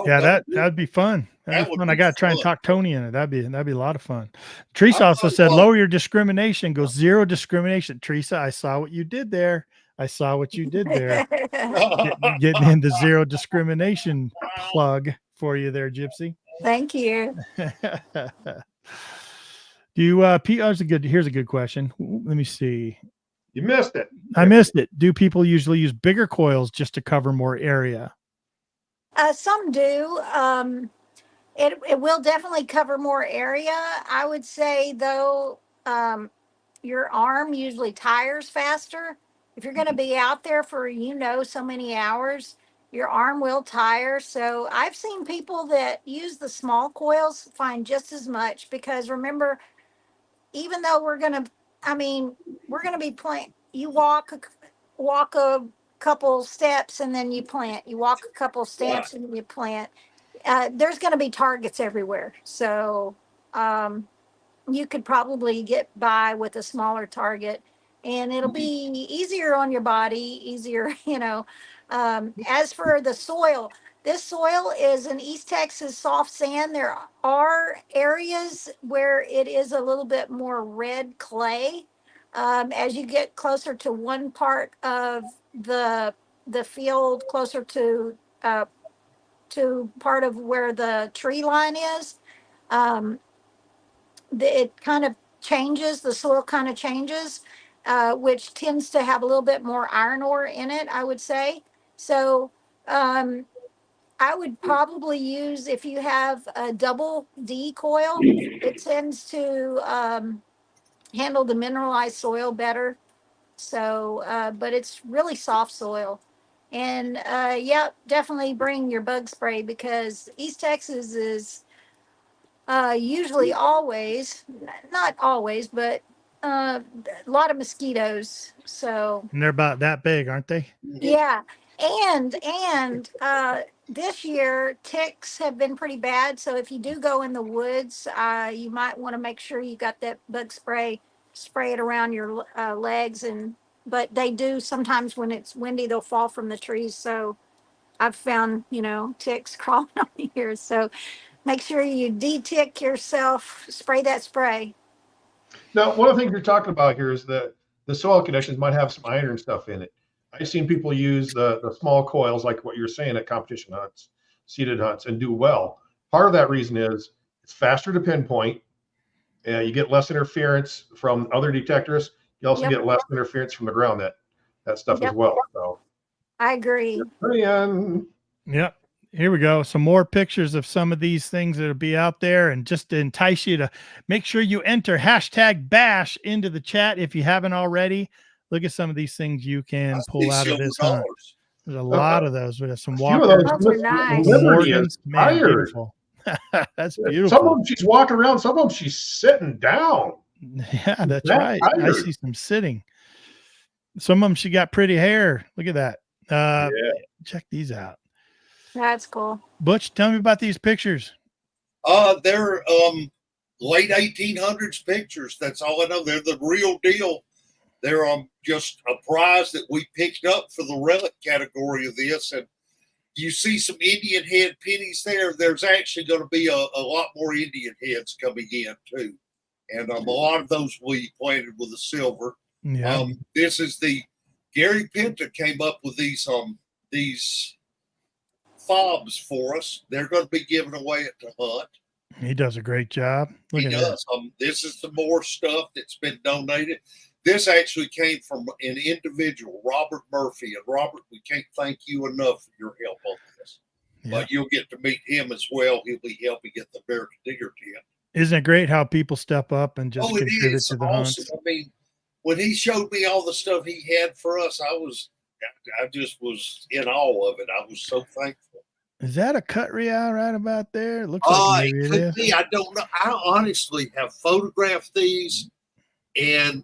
[SPEAKER 2] that'd be fun. That'd be fun. I gotta try and talk Tony in it. That'd be a lot of fun. Teresa also said lower your discrimination. Go zero discrimination. Teresa, I saw what you did there. Getting in the zero discrimination plug for you there, Gypsy.
[SPEAKER 3] Thank you.
[SPEAKER 2] Do you Pete? Here's a good question. Let me see.
[SPEAKER 5] You missed it.
[SPEAKER 2] I missed it. Do people usually use bigger coils just to cover more area?
[SPEAKER 3] Some do. It will definitely cover more area. I would say though, your arm usually tires faster. If you're going to be out there for so many hours, your arm will tire. So I've seen people that use the small coils find just as much, because remember, even though we're going to be plant. You walk a couple steps and then you plant. You walk a couple steps and you plant. There's going to be targets everywhere. So you could probably get by with a smaller target, and it'll be easier on your body, easier, As for the soil, this soil is an East Texas soft sand. There are areas where it is a little bit more red clay. As you get closer to one part of the field, closer to part of where the tree line is, it kind of changes. The soil kind of changes, which tends to have a little bit more iron ore in it, I would say. So I would probably use, if you have a double D coil, it tends to handle the mineralized soil better. So, but it's really soft soil. And definitely bring your bug spray, because East Texas is usually always, not always, but a lot of mosquitoes. So,
[SPEAKER 2] and they're about that big, aren't they?
[SPEAKER 3] Yeah. And this year ticks have been pretty bad. So if you do go in the woods, you might want to make sure you got that bug spray it around your legs. But they do sometimes, when it's windy, they'll fall from the trees. So I've found, ticks crawling on here. So make sure you de-tick yourself, spray that spray.
[SPEAKER 5] Now, one of the things you're talking about here is that the soil conditions might have some iron stuff in it. I've seen people use the small coils, like what you're saying, at competition hunts, seeded hunts, and do well. Part of that reason is it's faster to pinpoint. You get less interference from other detectors. You also get less interference from the ground, that stuff as well. So
[SPEAKER 3] I agree.
[SPEAKER 2] Yep. Here we go. Some more pictures of some of these things that'll be out there, and just to entice you to make sure you enter #bash into the chat if you haven't already. Look at some of these things you can pull out of this hunt. There's a lot of those. We have some walkers.
[SPEAKER 3] Those are nice.
[SPEAKER 2] Morgans, man, beautiful. That's beautiful.
[SPEAKER 5] Some of them she's walking around. Some of them she's sitting down.
[SPEAKER 2] Yeah, that's right. I see some sitting. Some of them she got pretty hair. Look at that. Check these out.
[SPEAKER 3] That's cool.
[SPEAKER 2] Butch, tell me about these pictures.
[SPEAKER 4] They're late 1800s pictures. That's all I know. They're the real deal. They're just a prize that we picked up for the relic category of this. And you see some Indian head pennies there. There's actually going to be a lot more Indian heads coming in too. And a lot of those will be planted with the silver.
[SPEAKER 2] Yeah.
[SPEAKER 4] This is Gary Pinta came up with these fobs for us. They're going to be given away at the hunt.
[SPEAKER 2] He does a great job. Look
[SPEAKER 4] He
[SPEAKER 2] at
[SPEAKER 4] does. This is some more stuff that's been donated. This actually came from an individual, Robert Murphy. And Robert, we can't thank you enough for your help on this.
[SPEAKER 2] Yeah.
[SPEAKER 4] But you'll get to meet him as well. He'll be helping at the American Digger tent.
[SPEAKER 2] Isn't it great how people step up and just contribute to the
[SPEAKER 4] awesome.
[SPEAKER 2] hunts?
[SPEAKER 4] I mean, when he showed me all the stuff he had for us, I just was in awe of it. I was so thankful.
[SPEAKER 2] Is that a cut real right about there? It looks like maybe
[SPEAKER 4] it
[SPEAKER 2] it
[SPEAKER 4] could
[SPEAKER 2] is.
[SPEAKER 4] be. I don't know. I honestly have photographed these, and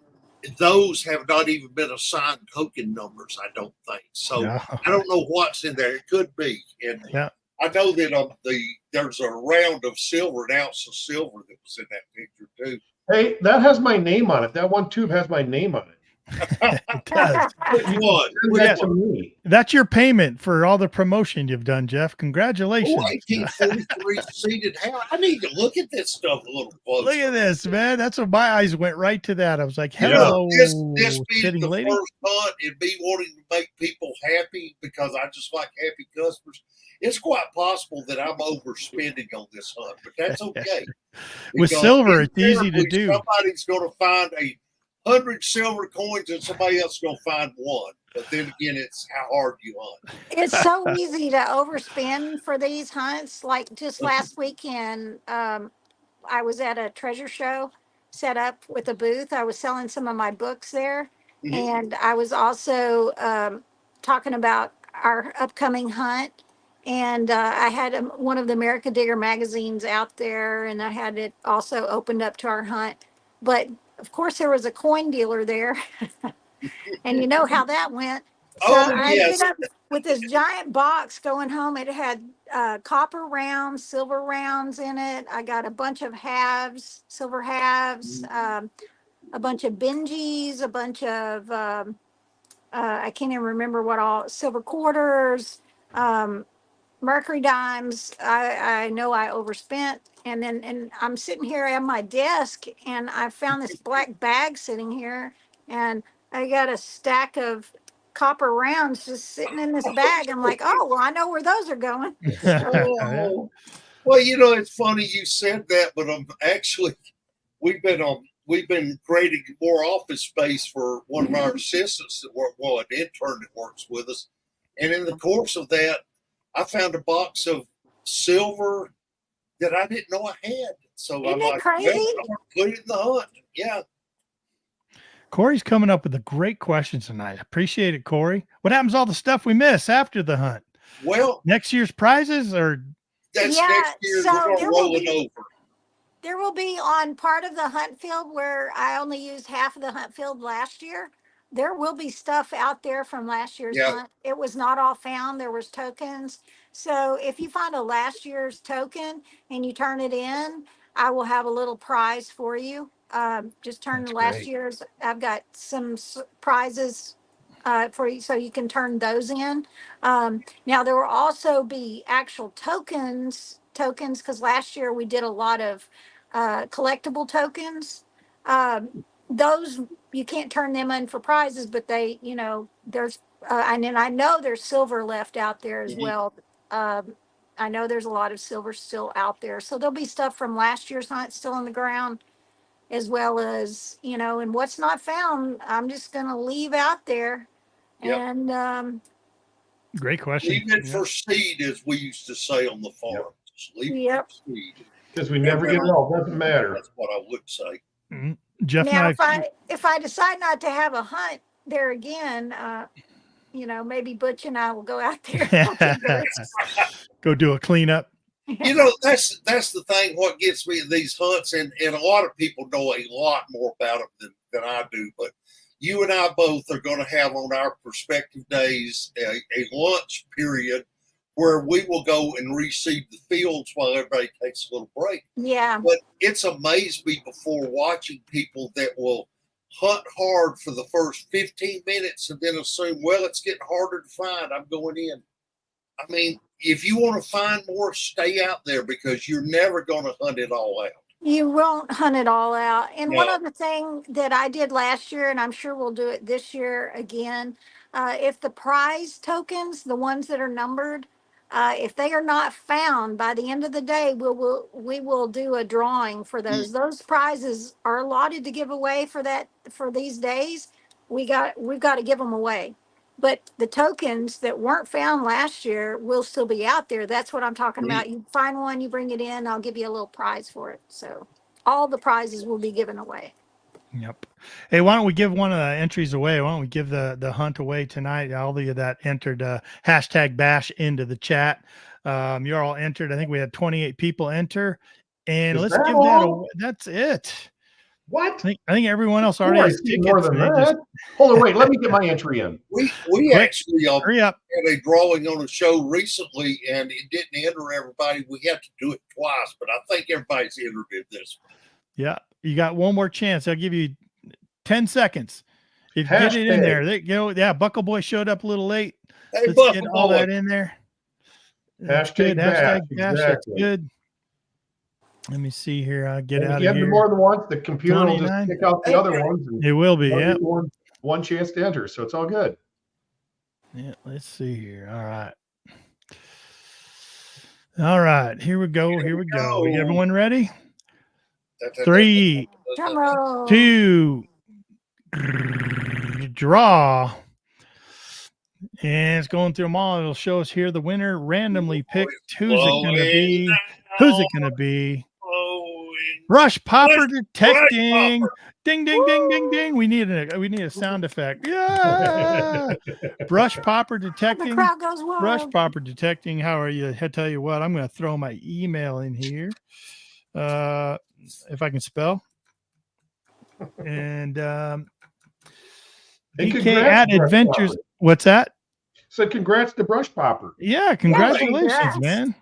[SPEAKER 4] those have not even been assigned token numbers, I don't think. So
[SPEAKER 2] No.
[SPEAKER 4] I don't know what's in there. It could be. And
[SPEAKER 2] Yeah.
[SPEAKER 4] I know that there's a round of silver, an ounce of silver that was in that picture too.
[SPEAKER 5] Hey, that has my name on it. That one tube has my name on it.
[SPEAKER 2] It does.
[SPEAKER 5] Send that to me.
[SPEAKER 2] That's your payment for all the promotion you've done, Jeff. Congratulations.
[SPEAKER 4] 1843 seated hound. I need to look at this stuff a little closer.
[SPEAKER 2] Look at this, man. That's what my eyes went right to that. I was like, hello,
[SPEAKER 4] This being
[SPEAKER 2] sitting
[SPEAKER 4] the
[SPEAKER 2] lady.
[SPEAKER 4] first hunt and me wanting to make people happy because I just like happy customers. It's quite possible that I'm overspending on this hunt, but that's okay.
[SPEAKER 2] With
[SPEAKER 4] Because
[SPEAKER 2] silver, it's easy to
[SPEAKER 4] invariably
[SPEAKER 2] do.
[SPEAKER 4] Somebody's going to find 100 silver coins and somebody else is going to find one. But then again, it's how hard you hunt.
[SPEAKER 3] It's so easy to overspend for these hunts. Like just last weekend, I was at a treasure show set up with a booth. I was selling some of my books there.
[SPEAKER 4] Mhm.
[SPEAKER 3] And I was also talking about our upcoming hunt. And I had one of the American Digger magazines out there, and I had it also opened up to our hunt. But of course, there was a coin dealer there. And you know how that went. So I
[SPEAKER 4] yes.
[SPEAKER 3] ended up with this giant box going home. It had copper rounds, silver rounds in it. I got a bunch of halves, silver halves, a bunch of Benjis, a bunch of, I can't even remember what all, silver quarters, mercury dimes. I know I overspent. And I'm sitting here at my desk and I found this black bag sitting here and I got a stack of copper rounds just sitting in this bag. I'm like, oh, well, I know where those are going.
[SPEAKER 4] Oh. Well, it's funny you said that, but actually we've been creating more office space for one of our assistants an intern that works with us. And in the course of that, I found a box of silver that I didn't know I had. So
[SPEAKER 3] Isn't
[SPEAKER 4] I'm
[SPEAKER 3] it
[SPEAKER 4] like,
[SPEAKER 3] crazy?
[SPEAKER 4] well, I'm gonna put it in the hunt. Yeah.
[SPEAKER 2] Corey's coming up with a great question tonight. Appreciate it, Corey. What happens to all the stuff we miss after the hunt?
[SPEAKER 4] Well,
[SPEAKER 2] Next year's prizes or
[SPEAKER 4] that's
[SPEAKER 3] Yeah,
[SPEAKER 4] next year.
[SPEAKER 3] so
[SPEAKER 4] We're gonna
[SPEAKER 3] there will
[SPEAKER 4] roll it
[SPEAKER 3] be-
[SPEAKER 4] over.
[SPEAKER 3] There will be on part of the hunt field where I only used half of the hunt field last year. There will be stuff out there from last year's
[SPEAKER 4] Yeah.
[SPEAKER 3] hunt. It was not all found. There was tokens. So if you find a last year's token and you turn it in, I will have a little prize for you. Just turn
[SPEAKER 2] That's
[SPEAKER 3] last
[SPEAKER 2] great.
[SPEAKER 3] year's. I've got some prizes for you, so you can turn those in. Now there will also be actual tokens, because last year we did a lot of collectible tokens. Those you can't turn them in for prizes, but they, there's and then I know there's silver left out there as
[SPEAKER 4] Mhm.
[SPEAKER 3] well. I know there's a lot of silver still out there, so there'll be stuff from last year's hunt still in the ground, as well as and what's not found. I'm just gonna leave out there,
[SPEAKER 4] Yep.
[SPEAKER 3] and
[SPEAKER 2] great question.
[SPEAKER 4] Leave it
[SPEAKER 2] Yeah.
[SPEAKER 4] for seed, as we used to say on the farm.
[SPEAKER 5] Yep.
[SPEAKER 4] Just leave it
[SPEAKER 3] Yep.
[SPEAKER 4] for seed.
[SPEAKER 5] Because we never get it all. Doesn't matter.
[SPEAKER 4] That's what I would say.
[SPEAKER 2] Mhm. Jeff
[SPEAKER 3] now
[SPEAKER 2] and
[SPEAKER 3] if I decide not to have a hunt there again, maybe Butch and I will go out there.
[SPEAKER 2] I go do a cleanup.
[SPEAKER 4] That's the thing. What gets me in these hunts, and a lot of people know a lot more about them than I do. But you and I both are going to have on our prospective days a lunch period where we will go and reseed the fields while everybody takes a little break.
[SPEAKER 3] Yeah.
[SPEAKER 4] But it's amazed me before watching people that will hunt hard for the first 15 minutes and then assume, well, it's getting harder to find, I'm going in. I mean, if you want to find more, stay out there, because you're never going to hunt it all out.
[SPEAKER 3] You won't hunt it all out. And one
[SPEAKER 4] No.
[SPEAKER 3] other thing that I did last year, and I'm sure we'll do it this year again, if the prize tokens, the ones that are numbered, if they are not found by the end of the day, we will do a drawing for those. Those prizes are allotted to give away for these days. We've got to give them away. But the tokens that weren't found last year will still be out there. That's what I'm talking about. You find one, you bring it in, I'll give you a little prize for it. So all the prizes will be given away.
[SPEAKER 2] Yep. Hey, why don't we give one of the entries away? Why don't we give the hunt away tonight? All of you that entered hashtag bash into the chat. You're all entered. I think we had 28 people enter. And
[SPEAKER 5] Is
[SPEAKER 2] let's
[SPEAKER 5] that
[SPEAKER 2] give
[SPEAKER 5] all?
[SPEAKER 2] that away. That's it.
[SPEAKER 5] What?
[SPEAKER 2] I think everyone else already has tickets.
[SPEAKER 5] More than that. Hold on, wait. Let me get my entry in.
[SPEAKER 4] We
[SPEAKER 2] Quick,
[SPEAKER 4] actually
[SPEAKER 2] hurry up.
[SPEAKER 4] had a drawing on a show recently, and it didn't enter everybody. We had to do it twice, but I think everybody's entered in this one.
[SPEAKER 2] Yeah, you got one more chance. I'll give you 10 seconds. If you get it in there, they go. Yeah, Buckle Boy showed up a little late.
[SPEAKER 4] Hey,
[SPEAKER 2] Let's
[SPEAKER 4] Buckle
[SPEAKER 2] get all
[SPEAKER 4] Boy.
[SPEAKER 2] that in there. That's
[SPEAKER 5] Hashtag
[SPEAKER 2] good. Hashtag
[SPEAKER 5] bash,
[SPEAKER 2] bash. That's
[SPEAKER 5] exactly.
[SPEAKER 2] good. Let me see here. I'll get
[SPEAKER 5] And
[SPEAKER 2] out
[SPEAKER 5] if you
[SPEAKER 2] of
[SPEAKER 5] have
[SPEAKER 2] here.
[SPEAKER 5] more than once, the computer will
[SPEAKER 2] 29.
[SPEAKER 5] just pick out the other ones. And
[SPEAKER 2] It will be. Yeah.
[SPEAKER 5] one chance to enter, so it's all good.
[SPEAKER 2] Yeah. Let's see here. All right. All right. Here we go. Here we go. Everyone ready? 3,
[SPEAKER 3] Drum roll.
[SPEAKER 2] 2, draw. And it's going through them all. It'll show us here the winner randomly picked. Who's it going to be? Who's it going to be? Brush Popper Detecting. Ding, ding, ding, ding, ding. We need a sound effect. Yeah. Brush Popper
[SPEAKER 3] The
[SPEAKER 2] Detecting.
[SPEAKER 3] crowd goes wild.
[SPEAKER 2] Brush Popper Detecting. How are you? I tell you what, I'm going to throw my email in here. If I can spell. And DK at Adventures. What's that?
[SPEAKER 5] So congrats to Brush Popper.
[SPEAKER 2] Yeah, congratulations,
[SPEAKER 3] congrats.
[SPEAKER 2] man.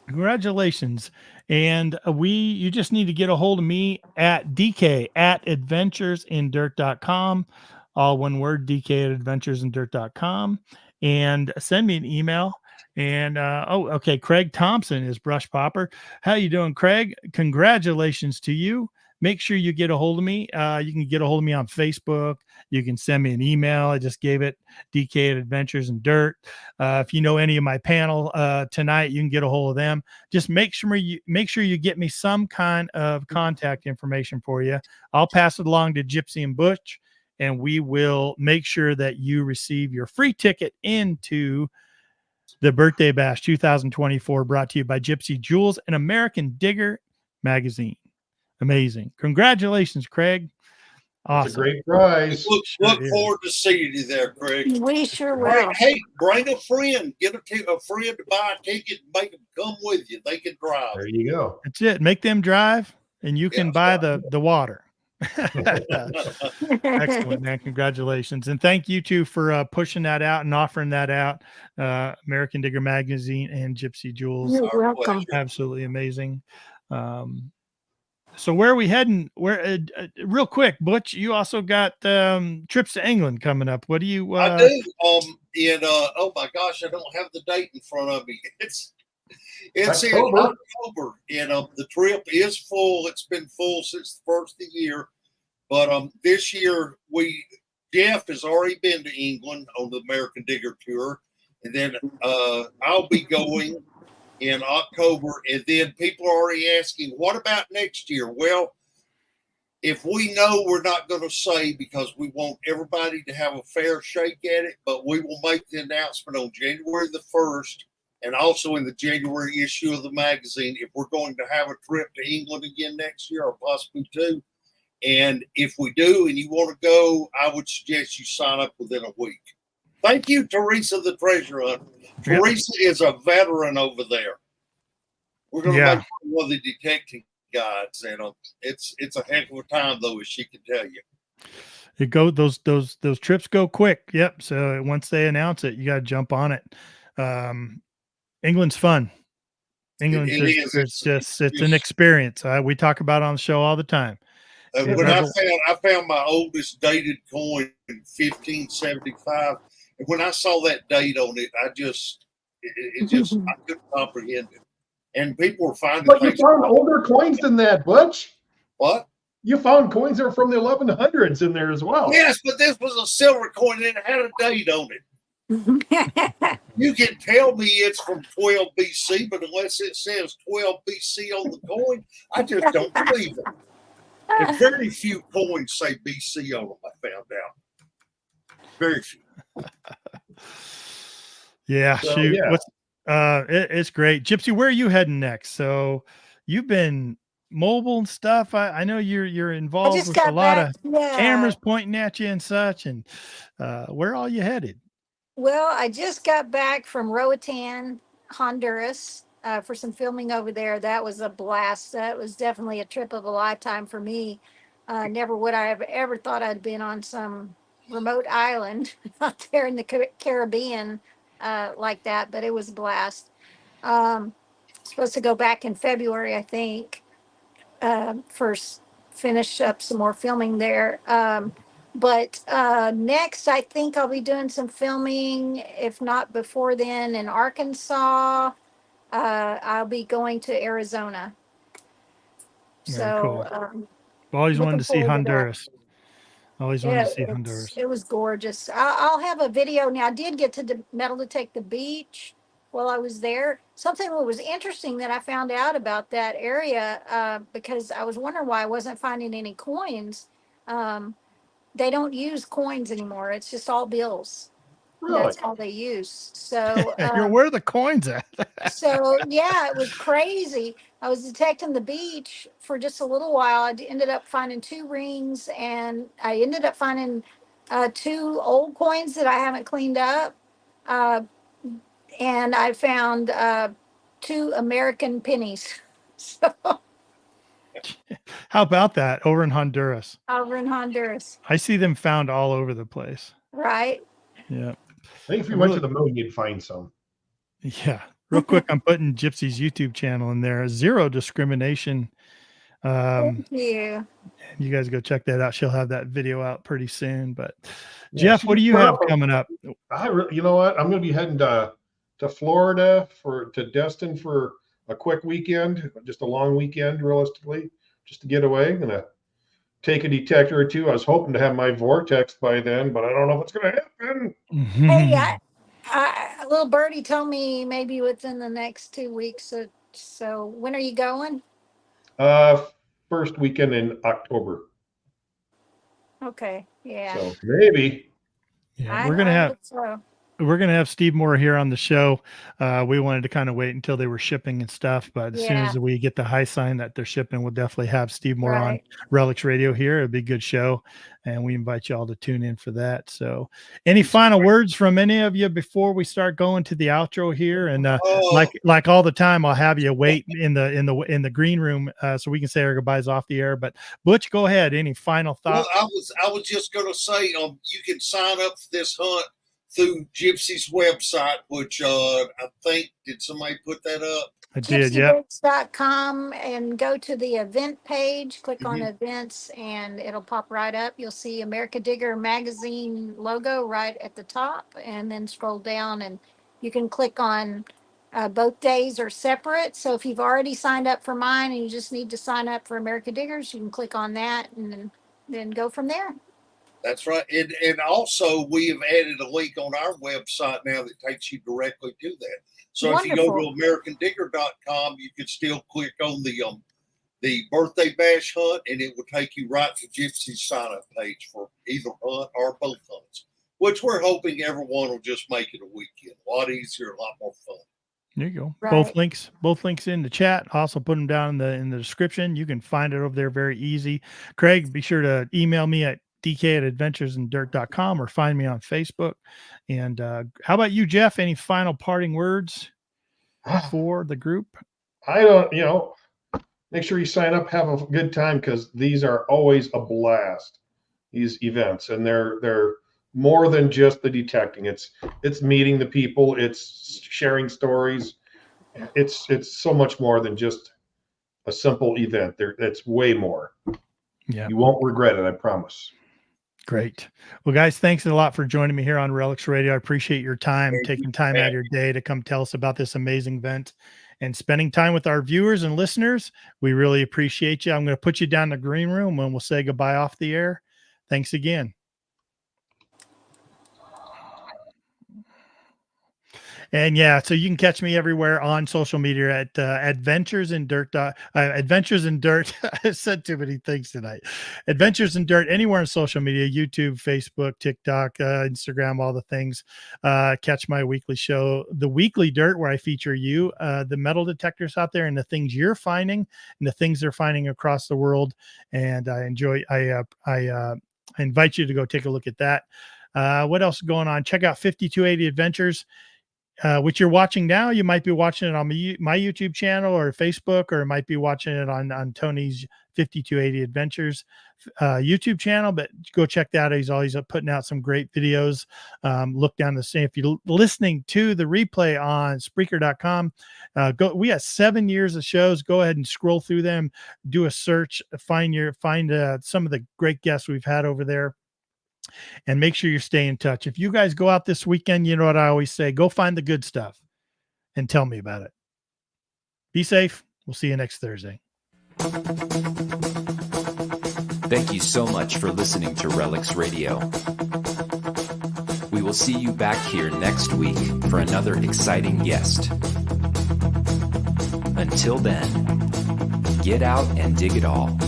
[SPEAKER 2] Congratulations. And you just need to get a hold of me at DK at adventuresindirt.com. All one word, DK at adventuresindirt.com. And send me an email. And okay, Craig Thompson is Brush Popper. How you doing, Craig? Congratulations to you. Make sure you get a hold of me. You can get a hold of me on Facebook. You can send me an email. I just gave it, DK at Adventures in Dirt. If you know any of my panel tonight, you can get a hold of them. Just make sure you get me some kind of contact information for you. I'll pass it along to Gypsy and Butch, and we will make sure that you receive your free ticket into the Birthday Bash 2024, brought to you by Gypsy Jewels and American Digger magazine. Amazing. Congratulations, Craig. Awesome.
[SPEAKER 5] It's a great prize.
[SPEAKER 4] Look forward to seeing you there, Craig.
[SPEAKER 3] We sure will.
[SPEAKER 4] Hey, bring a friend. Get a friend to buy a ticket and make them come with you. They can drive.
[SPEAKER 5] There you go.
[SPEAKER 2] That's it. Make them drive, and you can buy the water. Excellent, man. Congratulations. And thank you too for pushing that out and offering that out. American Digger magazine and Gypsy Jewels.
[SPEAKER 3] You're welcome.
[SPEAKER 2] Absolutely amazing. So where are we heading? Real quick, Butch, you also got trips to England coming up. What do you
[SPEAKER 4] I do. Oh my gosh, I don't have the date in front of me. It's
[SPEAKER 5] October.
[SPEAKER 4] in October, and the trip is full. It's been full since the first of the year, but this year Jeff has already been to England on the American Digger tour, and then I'll be going in October, and then people are already asking, what about next year? Well, if we know, we're not going to say, because we want everybody to have a fair shake at it, but we will make the announcement on January the 1st, and also in the January issue of the magazine, if we're going to have a trip to England again next year, or possibly two. And if we do, and you want to go, I would suggest you sign up within a week. Thank you, Teresa, the treasure hunter.
[SPEAKER 2] Yep.
[SPEAKER 4] Teresa is a veteran over there. We're going to make her one of the detecting guides, and it's a heck of a time, though, as she can tell you.
[SPEAKER 2] It go those trips go quick. Yep. So once they announce it, you got to jump on it. England's fun. England's
[SPEAKER 4] It
[SPEAKER 2] just,
[SPEAKER 4] is.
[SPEAKER 2] it's an experience. We talk about it on the show all the time.
[SPEAKER 4] When I found my oldest dated coin in 1575, and when I saw that date on it, I couldn't comprehend it. And people were finding
[SPEAKER 5] But you
[SPEAKER 4] things.
[SPEAKER 5] found older coins than that, Butch.
[SPEAKER 4] What?
[SPEAKER 5] You found coins that are from the 1100s in there as well.
[SPEAKER 4] Yes, but this was a silver coin and it had a date on it. You can tell me it's from 12 BC, but unless it says 12 BC on the coin, I just don't believe it. And very few coins say BC on them, I found out. Very few.
[SPEAKER 2] Yeah,
[SPEAKER 5] So,
[SPEAKER 2] shoot.
[SPEAKER 5] yeah.
[SPEAKER 2] It's great. Gypsy, where are you heading next? So you've been mobile and stuff. I know you're involved with a lot of cameras pointing at you and such. And where are you headed?
[SPEAKER 3] Well, I just got back from Roatan, Honduras, for some filming over there. That was a blast. That was definitely a trip of a lifetime for me. Never would I have ever thought I'd been on some remote island out there in the Caribbean like that, but it was a blast. Supposed to go back in February, I think, first finish up some more filming there. But next, I think I'll be doing some filming, if not before then, in Arkansas. I'll be going to Arizona.
[SPEAKER 2] Very cool.
[SPEAKER 3] So
[SPEAKER 2] Always wanted to see
[SPEAKER 3] forward to that.
[SPEAKER 2] Honduras. Always wanted to see Honduras.
[SPEAKER 3] It was gorgeous. I'll have a video. Now, I did get to metal detect the beach while I was there. Something that was interesting that I found out about that area, because I was wondering why I wasn't finding any coins. They don't use coins anymore. It's just all bills.
[SPEAKER 5] Really?
[SPEAKER 3] That's all they use. So
[SPEAKER 2] Where are the coins at?
[SPEAKER 3] so yeah, it was crazy. I was detecting the beach for just a little while. I ended up finding 2 rings, and I ended up finding 2 old coins that I haven't cleaned up. And I found 2 American pennies. So,
[SPEAKER 2] How about that over in Honduras?
[SPEAKER 3] over in Honduras,
[SPEAKER 2] I see them found all over the place.
[SPEAKER 3] right?
[SPEAKER 2] Yeah.
[SPEAKER 5] I think if you went to the moon, you'd find some.
[SPEAKER 2] Yeah. Real quick, I'm putting Gypsy's YouTube channel in there. Zero discrimination.
[SPEAKER 3] Thank you.
[SPEAKER 2] You guys go check that out. She'll have that video out pretty soon. But
[SPEAKER 5] Yeah,
[SPEAKER 2] Jeff, what do you have coming up?
[SPEAKER 5] You know what? I'm going to be heading to Florida to Destin for a quick weekend, just a long weekend, realistically, just to get away. I'm going to take a detector or 2. I was hoping to have my vortex by then, but I don't know if it's going to happen.
[SPEAKER 3] Hey, a little birdie told me maybe within the next 2 weeks. So when are you going?
[SPEAKER 5] First weekend in October.
[SPEAKER 3] Okay, yeah.
[SPEAKER 5] So maybe.
[SPEAKER 2] Yeah, we're gonna have Steve Moore here on the show. We wanted to kind of wait until they were shipping and stuff, but as soon as we get the high sign that they're shipping, we'll definitely have Steve Moore on Relics Radio here. It'll be a good show, and we invite you all to tune in for that. So, any final words from any of you before we start going to the outro here? And like all the time, I'll have you wait in the green room so we can say our goodbyes off the air. But Butch, go ahead. Any final thoughts?
[SPEAKER 4] Well, I was just going to say, you can sign up for this hunt through Gypsy's website, which I think, did somebody put that up?
[SPEAKER 2] I did, yeah.
[SPEAKER 3] Gypsy.com, and go to the event page, click on events, and it'll pop right up. You'll see America Digger magazine logo right at the top, and then scroll down and you can click on both days are separate. So if you've already signed up for mine and you just need to sign up for America Diggers, you can click on that and then go from there.
[SPEAKER 4] That's right. And also, we have added a link on our website now that takes you directly to that. So Wonderful. If you go to AmericanDigger.com, you can still click on the birthday bash hunt, and it will take you right to Gypsy's sign-up page for either hunt or both hunts, which we're hoping everyone will just make it a weekend. A lot easier, a lot more fun.
[SPEAKER 2] There you go.
[SPEAKER 3] Right.
[SPEAKER 2] Both links in the chat. Also put them down in the description. You can find it over there very easy. Craig, be sure to email me at dk@adventuresindirt.com or find me on Facebook. And how about you, Jeff? Any final parting words for the group?
[SPEAKER 5] I don't, make sure you sign up, have a good time, because these are always a blast, these events. And they're more than just the detecting. It's meeting the people. It's sharing stories. it's so much more than just a simple event. It's way more.
[SPEAKER 2] Yeah.
[SPEAKER 5] You won't regret it, I promise.
[SPEAKER 2] Great. Well, guys, thanks a lot for joining me here on Relics Radio. I appreciate your time, taking time out of your day to come tell us about this amazing event and spending time with our viewers and listeners. We really appreciate you. I'm going to put you down in the green room and we'll say goodbye off the air. Thanks again. And yeah, so you can catch me everywhere on social media at Adventures in Dirt. Adventures in Dirt. I said too many things tonight. Adventures in Dirt, anywhere on social media, YouTube, Facebook, TikTok, Instagram, all the things. Catch my weekly show, The Weekly Dirt, where I feature you, the metal detectors out there and the things you're finding and the things they're finding across the world. And I invite you to go take a look at that. What else is going on? Check out 5280 Adventures. Which you're watching now. You might be watching it on my YouTube channel or Facebook, or might be watching it on Tony's 5280 Adventures YouTube channel, but go check that out. He's always putting out some great videos. Look down the same. If you're listening to the replay on Spreaker.com, we got 7 years of shows. Go ahead and scroll through them, do a search, find some of the great guests we've had over there. And make sure you stay in touch. If you guys go out this weekend, you know what I always say, go find the good stuff and tell me about it. Be safe. We'll see you next Thursday.
[SPEAKER 1] Thank you so much for listening to Relics Radio. We will see you back here next week for another exciting guest. Until then, get out and dig it all.